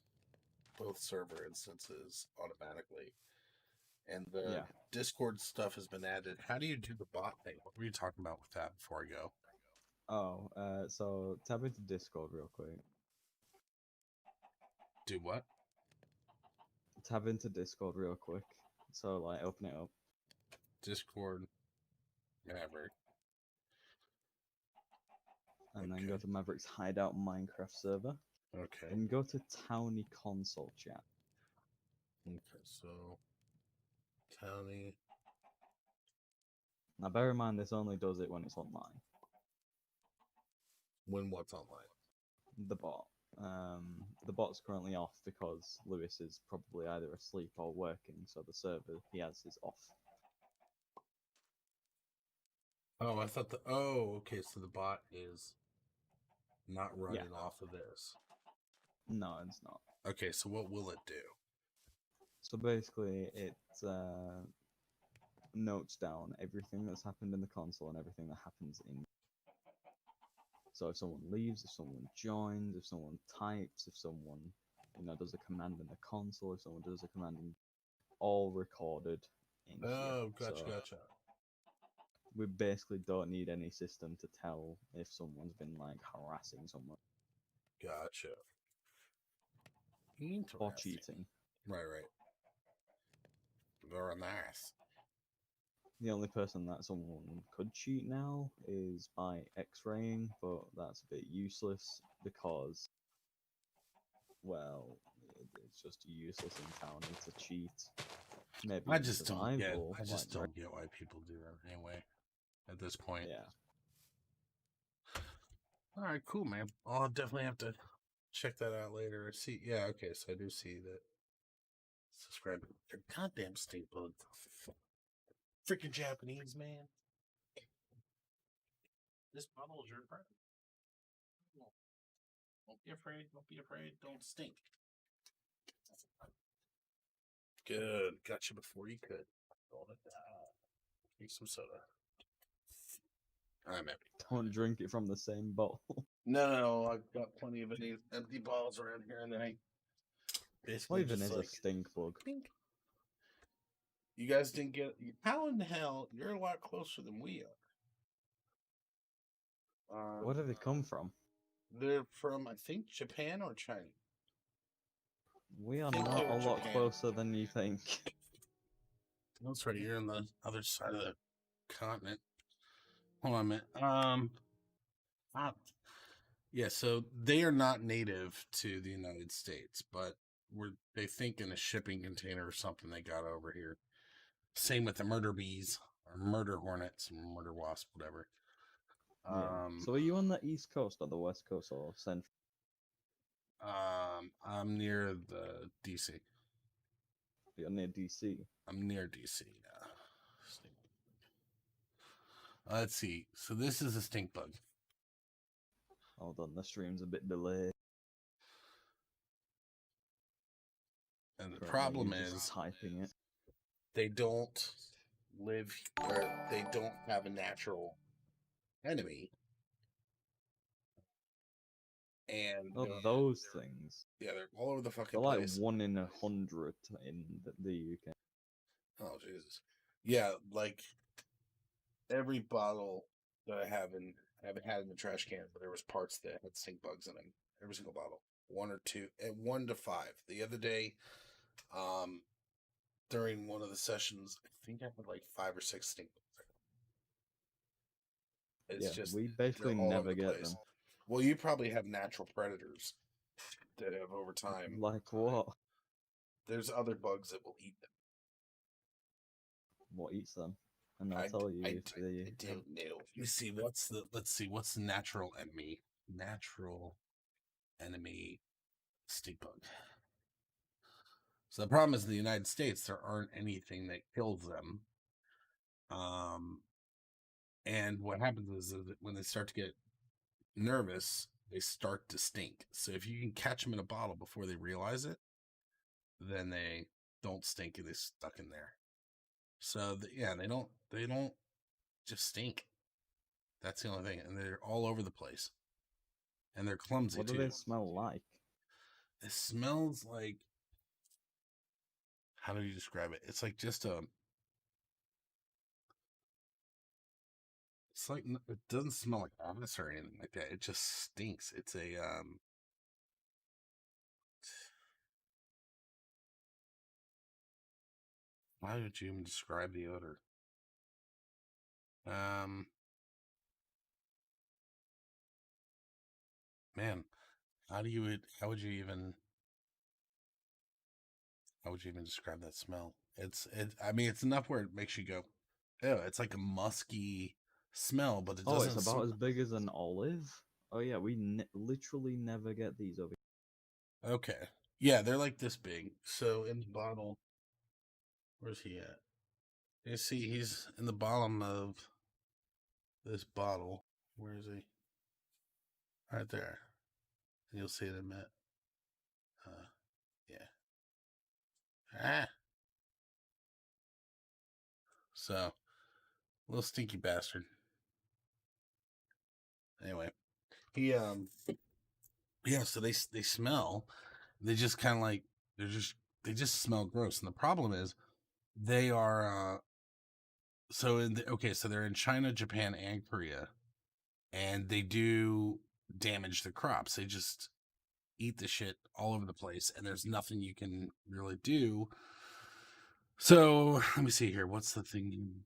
both server instances automatically. And the Discord stuff has been added. How do you do the bot thing? What were you talking about with that before I go? Oh, so tap into Discord real quick. Do what? Tab into Discord real quick. So, like, open it up. Discord, Maverick. And then go to Maverick's Hideout Minecraft server. Okay. And go to Townie console chat. Okay, so Townie. Now, bear in mind, this only does it when it's online. When what's online? The bot. The bot's currently off because Lewis is probably either asleep or working, so the server he has is off. Oh, I thought okay, so the bot is not running off of this. No, it's not. Okay, so what will it do? So basically, it notes down everything that's happened in the console and everything that happens in. So if someone leaves, if someone joins, if someone types, if someone, does a command in the console, if someone does a command in, all recorded in here. Gotcha. We basically don't need any system to tell if someone's been like harassing someone. Gotcha. Or cheating. Right. Very nice. The only person that someone could cheat now is by X-raying, but that's a bit useless because, well, it's just useless in town to cheat. Maybe I just don't get why people do that anyway. At this point. Yeah. All right, cool, man. I'll definitely have to check that out later. See, yeah, okay, so I do see that. Subscribe. They're goddamn stink bugs. Freaking Japanese, man. This bottle is your friend. Don't be afraid. Don't be afraid. Don't stink. Good. Got you before you could. Drink some soda. All right, man. Don't drink it from the same bottle. No, I've got plenty of empty bottles around here, and then I basically What even is a stink bug? Pink. You guys didn't get. How in the hell? You're a lot closer than we are. Where did they come from? They're from, I think, Japan or China. We are not a lot closer than you think. That's right. You're on the other side of the continent. Hold on a minute. Yeah, so they are not native to the United States, but they think in a shipping container or something they got over here. Same with the murder bees or murder hornets, murder wasp, whatever. So are you on the East Coast or the West Coast or Central? I'm near the DC. You're near DC. I'm near DC. Yeah. Let's see. So this is a stink bug. Hold on, the stream's a bit delayed. And the problem is typing it. They don't live, or they don't have a natural enemy. and Oh, those things. yeah, they're all over the They're fucking like place. 1 in 100 in the UK. Oh Jesus, yeah, like every bottle that I haven't had in the trash can, but there was parts that had stink bugs in them. Every single bottle, one or two, and 1 to 5. The other day, during one of the sessions, I think I had like 5 or 6 stink bugs. It's Yeah, just we they're basically all over never the get place. them. Well, you probably have natural predators that have over time. Like what? There's other bugs that will eat them. What eats them? And I'll I, tell you I, if they I don't know. Let's see what's the natural enemy. Natural enemy stink bug. So the problem is in the United States there aren't anything that kills them. And what happens is that when they start to get nervous, they start to stink. So if you can catch them in a bottle before they realize it, then they don't stink and they stuck in there. So yeah, they don't just stink. That's the only thing, and they're all over the place, and they're clumsy what do too. they smell like? It smells like, how do you describe it? It's like just a. It's like it doesn't smell like office or anything like that. It just stinks. It's a How would you even describe the odor? Man, how would you even describe that smell? I mean, it's enough where it makes you go, ew. It's like a musky smell, but it Oh, doesn't. it's about as big as an olive? Oh yeah, we literally never get these over Okay, yeah, they're like this big. So in the bottle, where's he at? You see, he's in the bottom of this bottle. Where is he? Right there. And you'll see it in a minute. Yeah. Ah. So, little stinky bastard. Anyway, he yeah. So they smell. They just kind of like they just smell gross. And the problem is they are so they're in China, Japan, and Korea, and they do damage the crops. They just eat the shit all over the place, and there's nothing you can really do. So let me see here. What's the thing?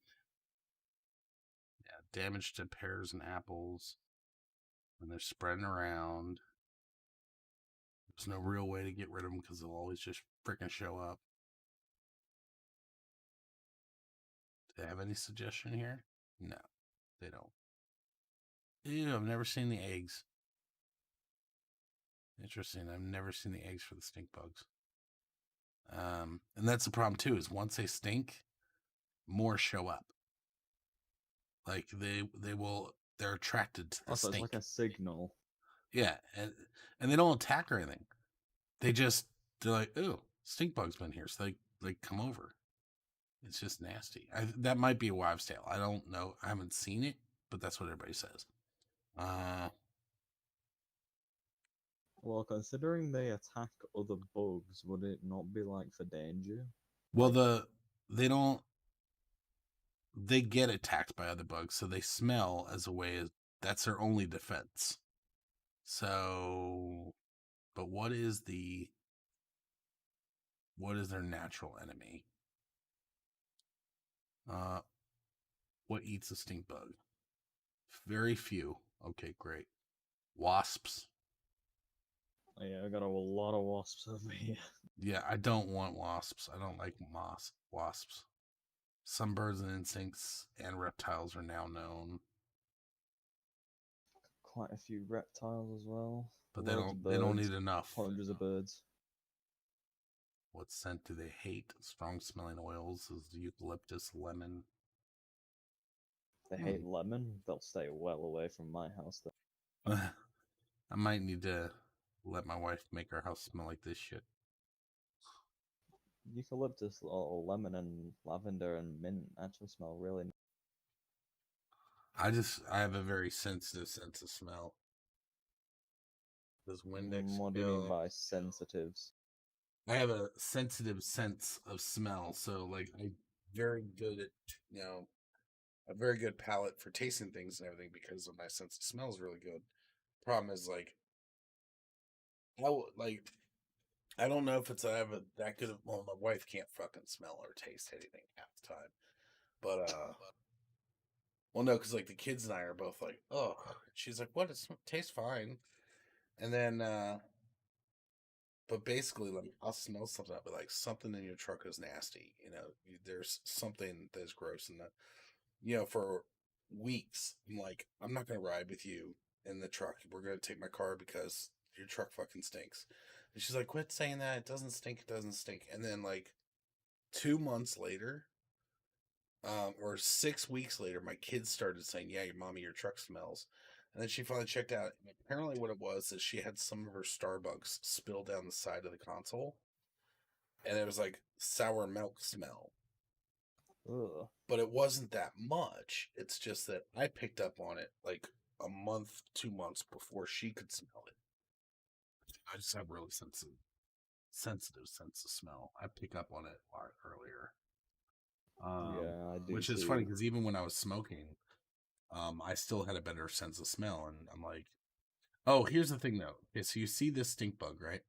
Yeah, damage to pears and apples when they're spreading around. There's no real way to get rid of them because they'll always just freaking show up. Do they have any suggestion here? No, they don't. Ew, I've never seen the eggs. Interesting. I've never seen the eggs for the stink bugs. And that's the problem too, is once they stink, more show up. Like they're attracted to the Also, it's stink. like a signal. Yeah, and they don't attack or anything. They're like, ooh, stink bug's been here, so they come over. It's just nasty. That might be a wives' tale. I don't know. I haven't seen it, but that's what everybody says. Well, considering they attack other bugs, would it not be like for danger? Well, they don't. They get attacked by other bugs, so they smell as a way as that's their only defense. So, but what is their natural enemy? What eats a stink bug? Very few. Okay, great. Wasps. Oh, yeah, I got a lot of wasps over here. Yeah, I don't want wasps. I don't like wasps. Some birds and insects and reptiles are now known, Quite a few reptiles as well. but Loads of they don't birds. need enough. Hundreds of birds. What scent do they hate? Strong smelling oils is the eucalyptus, lemon. They hate lemon. They'll stay well away from my house. I might need to let my wife make our house smell like this shit. Eucalyptus, or lemon, and lavender and mint actually smell really nice. I have a very sensitive sense of smell. Does Windex What do you mean kill? by sensitives? I have a sensitive sense of smell, so like I very good at you know a very good palate for tasting things and everything because of my sense of smell is really good. Problem is like like I don't know if it's I have that good of well my wife can't fucking smell or taste anything half the time, but well no because like the kids and I are both like oh she's like what it tastes fine and then but basically, like I'll smell something, I'll be like, something in your truck is nasty. There's something that's gross in that. For weeks, I'm like, I'm not gonna ride with you in the truck. We're gonna take my car because your truck fucking stinks. And she's like, quit saying that. It doesn't stink. It doesn't stink. And then like 2 months later, or 6 weeks later, my kids started saying, "Yeah, your mommy, your truck smells." And then she finally checked out. And apparently, what it was is she had some of her Starbucks spill down the side of the console, and it was like sour milk smell. Ugh. But it wasn't that much. It's just that I picked up on it like a month, 2 months before she could smell it. I just have really sensitive sense of smell. I pick up on it a lot earlier. Yeah, I do Which is funny too. because even when I was smoking, I still had a better sense of smell. And I'm like, oh, here's the thing though. Okay, so you see this stink bug, right?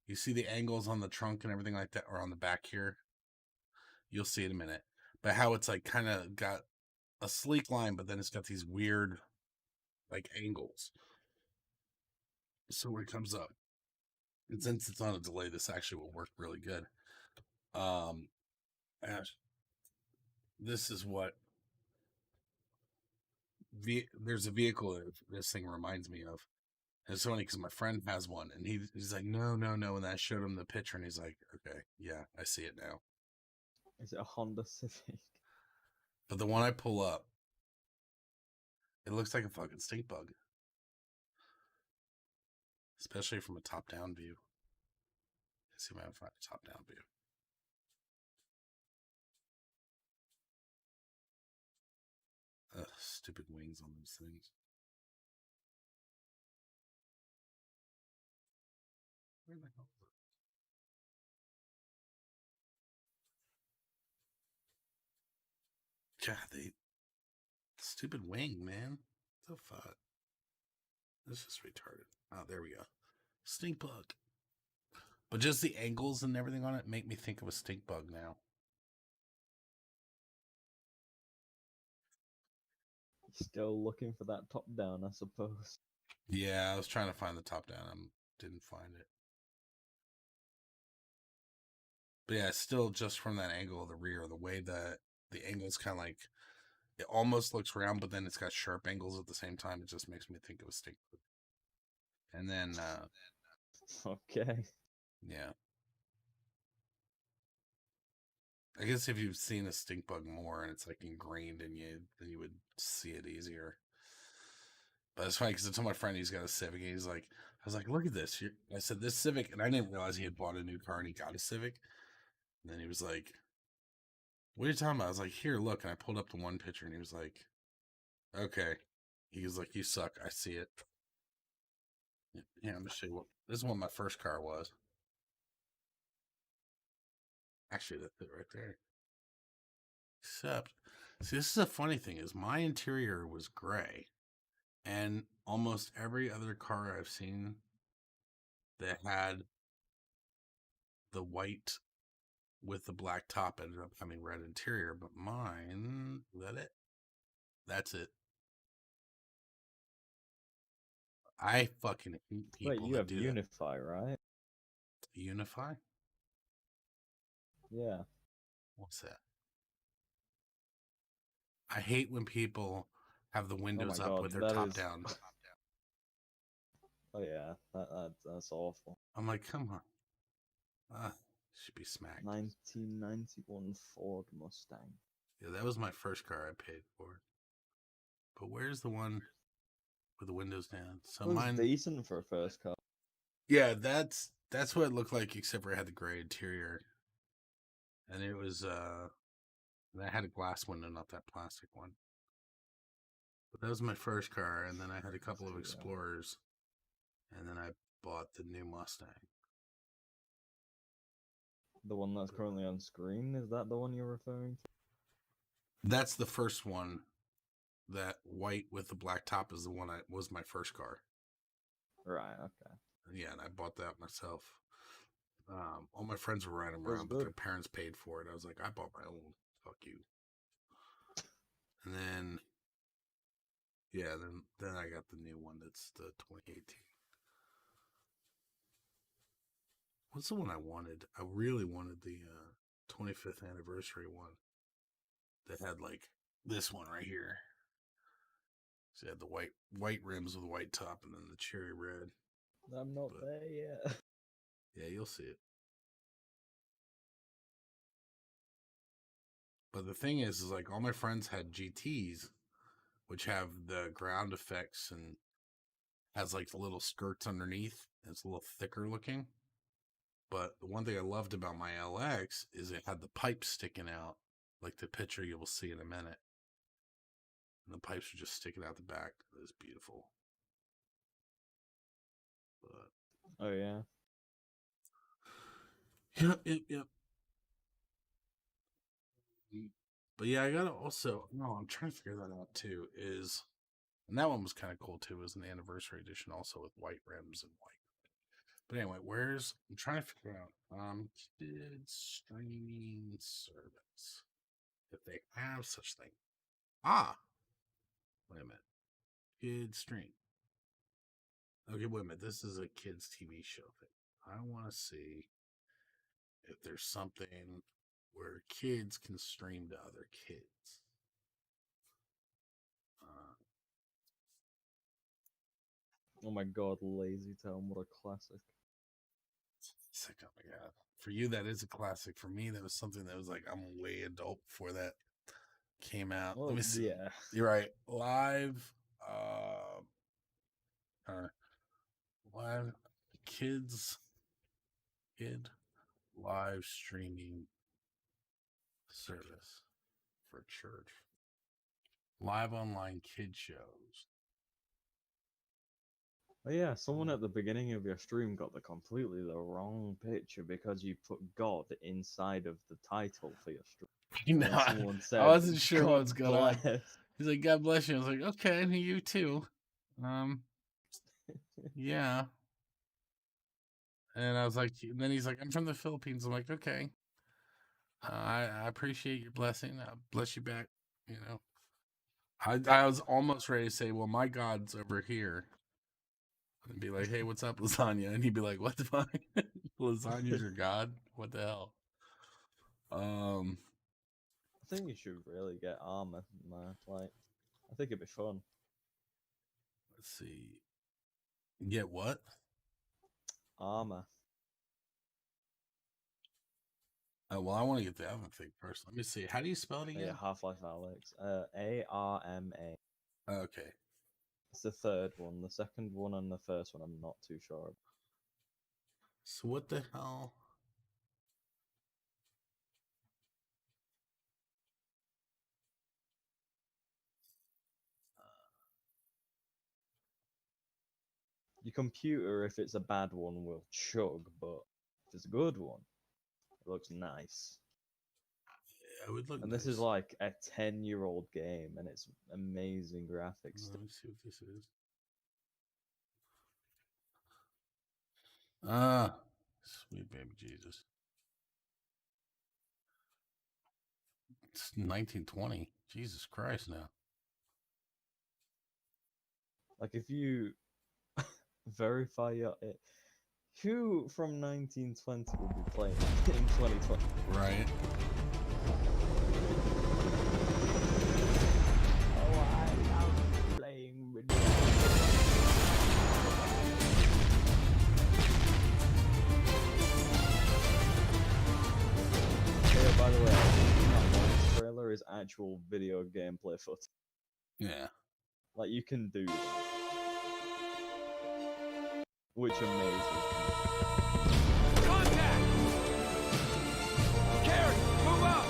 You see the angles on the trunk and everything like that, or on the back here. You'll see in a minute. But how it's like kind of got a sleek line, but then it's got these weird like angles. So when it comes up, and since it's on a delay, this actually will work really good. And this is what there's a vehicle that this thing reminds me of. And it's funny because my friend has one, and he's like, no, no, no. And I showed him the picture, and he's like, okay, yeah, I see it now. Is it a Honda Civic? But the one I pull up, it looks like a fucking stink bug, especially from a top-down view. Let's see if I can find a top-down view. Ugh, stupid wings on those things. Where the hell is it? God, stupid wing, man. What the fuck? This is retarded. Oh, there we go. Stink bug. But just the angles and everything on it make me think of a stink bug now. Still looking for that top down, I suppose. Yeah, I was trying to find the top down. I didn't find it. But yeah, still just from that angle of the rear, the way that the angle is kind of like, it almost looks round, but then it's got sharp angles at the same time. It just makes me think of a stink bug. And then, Okay. yeah. I guess if you've seen a stink bug more and it's like ingrained in you, then you would see it easier. But it's funny because I told my friend he's got a Civic, and I was like, look at this. I said, this Civic, and I didn't realize he had bought a new car and he got a Civic. And then he was like, what are you talking about? I was like, here, look. And I pulled up the one picture, and he was like, okay. He was like, you suck. I see it. Yeah, I'm going to show you what. This is what my first car was. Actually, that's it right there. Except, see, this is a funny thing is my interior was gray. And almost every other car I've seen that had the white with the black top ended up having red interior, but mine, is that it? That's it. I fucking hate people Wait, you that have do Unify, right? that. Unify? Yeah. What's that? I hate when people have the Oh my windows up god, with their that top is. down. Oh yeah, that's awful. I'm like, come on. Should be smacked. 1991 Ford Mustang. Yeah, that was my first car I paid for. But where's the one with the windows down? So It was mine, decent for a first car. yeah, that's what it looked like, except for it had the gray interior, and it was that had a glass window, not that plastic one. But that was my first car, and then I had a couple of Yeah. Explorers, And then I bought the new Mustang. The one that's currently on screen, is that the one you're referring to? That's the first one. That white with the black top is the one was my first car. Right, okay. Yeah, and I bought that myself. All my friends were riding Was around, but good. their parents paid for it. I was like, I bought my own. Fuck you. And then, yeah, then I got the new one. That's the 2018. What's the one I wanted? I really wanted the 25th anniversary one that had like this one right here. So it had the white rims with the white top and then the cherry red. I'm not there yet. Yeah, you'll see it. But the thing is like all my friends had GTs, which have the ground effects and has like the little skirts underneath. It's a little thicker looking. But the one thing I loved about my LX is it had the pipes sticking out, like the picture you will see in a minute. And the pipes were just sticking out the back. It was beautiful. But Oh, yeah. Yep. But yeah, I gotta also, no, I'm trying to figure that out too, and that one was kind of cool too. It was an anniversary edition also with white rims and white. But anyway, I'm trying to figure out, kids streaming service, if they have such thing. Wait a minute. Kids stream. Okay, wait a minute. This is a kids TV show thing. I want to see if there's something where kids can stream to other kids. Oh my god, Lazy Town, what a classic. It's like, oh my god. For you, that is a classic. For me, that was something that was like, I'm way adult before that came out. Well, Let me see. yeah. You're right. Live kid live streaming service for church. Live online kid shows. Oh yeah, someone at the beginning of your stream got the wrong picture because you put God inside of the title for your stream. You know, Someone said, I wasn't sure "God what was going on. bless." He's like, God bless you. I was like, okay, you too. Yeah. And I was like, and then he's like, I'm from the Philippines. I'm like, okay. I appreciate your blessing. Bless you back. You know, I was almost ready to say, well, my God's over here. And be like, hey, what's up, lasagna? And he'd be like, what the fuck? Lasagna's your God? What the hell? I think you should really get armor, man. Like, I think it'd be fun. Let's see. Get what? Armor. Well, I want to get the other thing first. Let me see. How do you spell it again? Yeah, Half-Life Alex. ARMA. Okay. It's the third one. The second one and the first one, I'm not too sure about. So what the hell? Your computer, if it's a bad one, will chug, but if it's a good one, it looks nice. Yeah, it would look And nice. this is like a 10-year-old game, and it's amazing graphics. Let me see what this is. Sweet baby Jesus. It's 1920. Jesus Christ now. Like, if you verify your... Who from 1920 would be playing in 2020? Right. Oh, I love playing video. Yeah, by the way, I think that launch trailer is actual video gameplay footage. Yeah. Like, you can do that. Which amazes me. Contact! Carry, move up!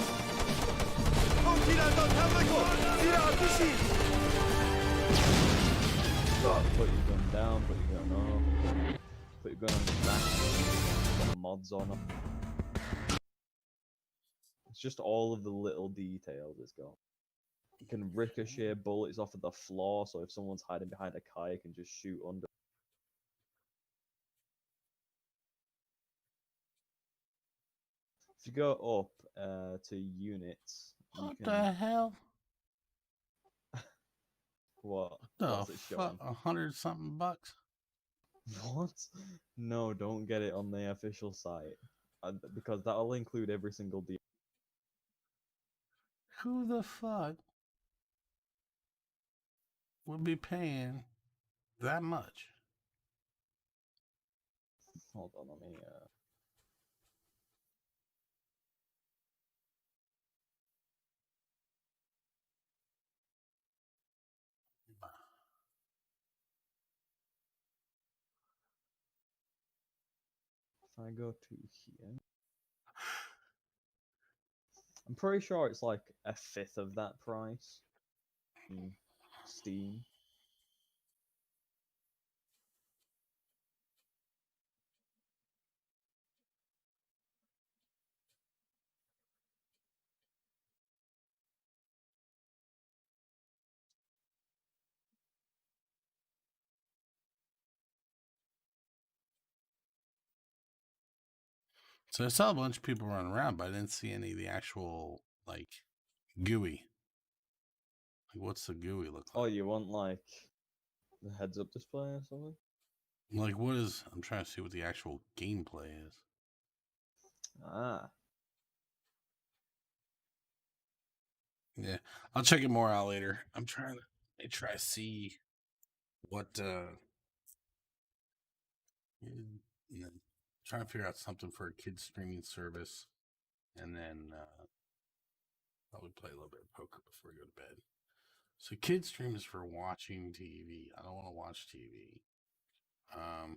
But you done down, put your gun up, put your gun on your back, put the mods on it. It's just all of the little details it's got. You can ricochet bullets off of the floor, so if someone's hiding behind a car, you can just shoot under. If you go up to units, you What can. the hell? What? The What's it showing? fuck? 100 something bucks? What? No, don't get it on the official site. Because that'll include every single deal. Who the fuck would be paying that much? Hold on, let me. If I go to here, I'm pretty sure it's like a fifth of that price. In Steam. So I saw a bunch of people running around, but I didn't see any of the actual like GUI. Like, what's the GUI look Oh, like? you want like the heads-up display or something? Like, what is? I'm trying to see what the actual gameplay is. Ah, Yeah, I'll check it more out later. I'm trying to try to see what you know, trying to figure out something for a kid streaming service, and then probably play a little bit of poker before we go to bed. So, kid stream is for watching TV. I don't want to watch TV. Um,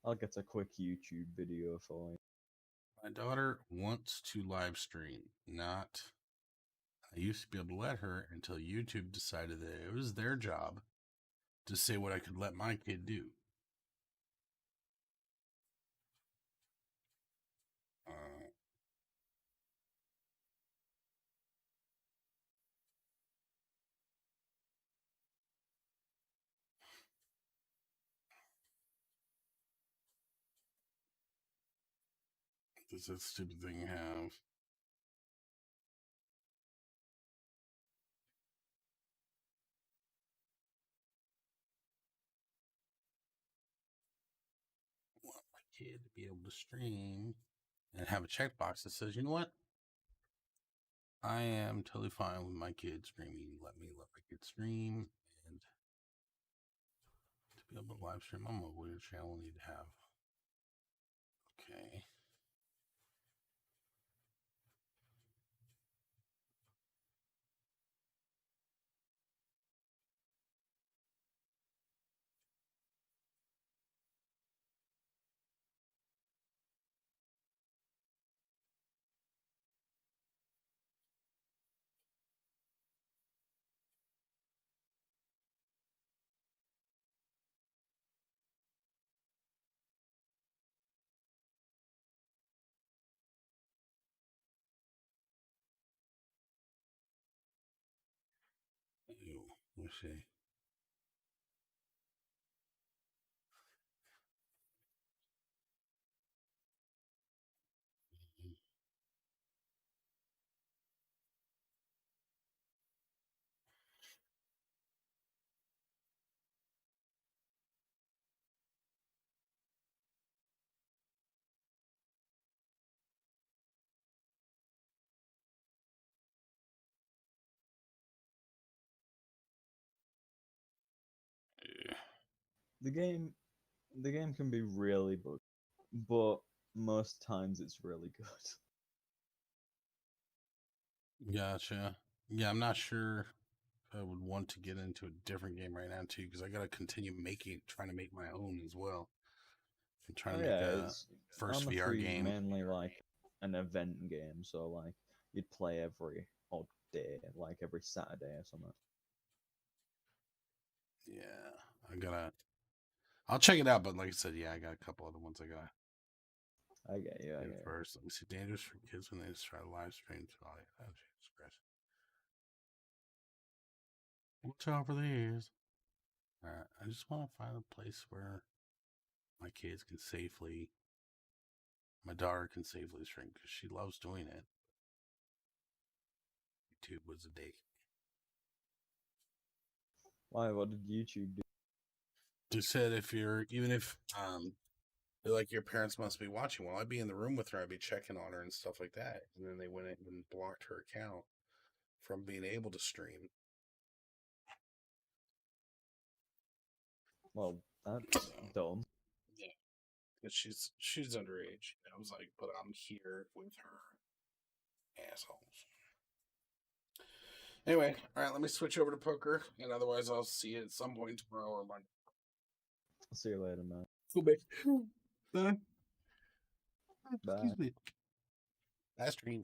I'll get a quick YouTube video for you. My daughter wants to live stream. Not, I used to be able to let her until YouTube decided that it was their job to say what I could let my kid do. Does that stupid thing have? I want my kid to be able to stream and have a checkbox that says, you know what? I am totally fine with my kid streaming. Let my kid stream, and to be able to live stream on my weird channel, I need to have. Okay. Ew, let's see. The game, the game can be really buggy, but most times it's really good. Gotcha. Yeah, I'm not sure if I would want to get into a different game right now too, because I gotta continue trying to make my own as well. I'm trying Oh to make yeah, a it's first Arma VR 3 is game. mainly like an event game, so like you'd play every odd day, like every Saturday or something. Yeah, I'll check it out, but like I said, yeah, I got a couple other ones I gotta I get you, I do get you. first. Let me see. Dangerous for kids when they just try to live stream. Oh, Jesus Christ. Watch out for these. Alright, I just want to find a place where my kids can safely, my daughter can safely stream because she loves doing it. YouTube was a day. Why? What did YouTube do? They said even if they're like your parents must be watching. Well, I'd be in the room with her. I'd be checking on her and stuff like that. And then they went in and blocked her account from being able to stream. Well, that's dumb. Yeah, because she's underage. I was like, but I'm here with her, assholes. Anyway, all right, let me switch over to poker, and otherwise I'll see you at some point tomorrow or Monday. I'll see you later, man. Cool, babe. Bye. Bye. Excuse me. Last stream.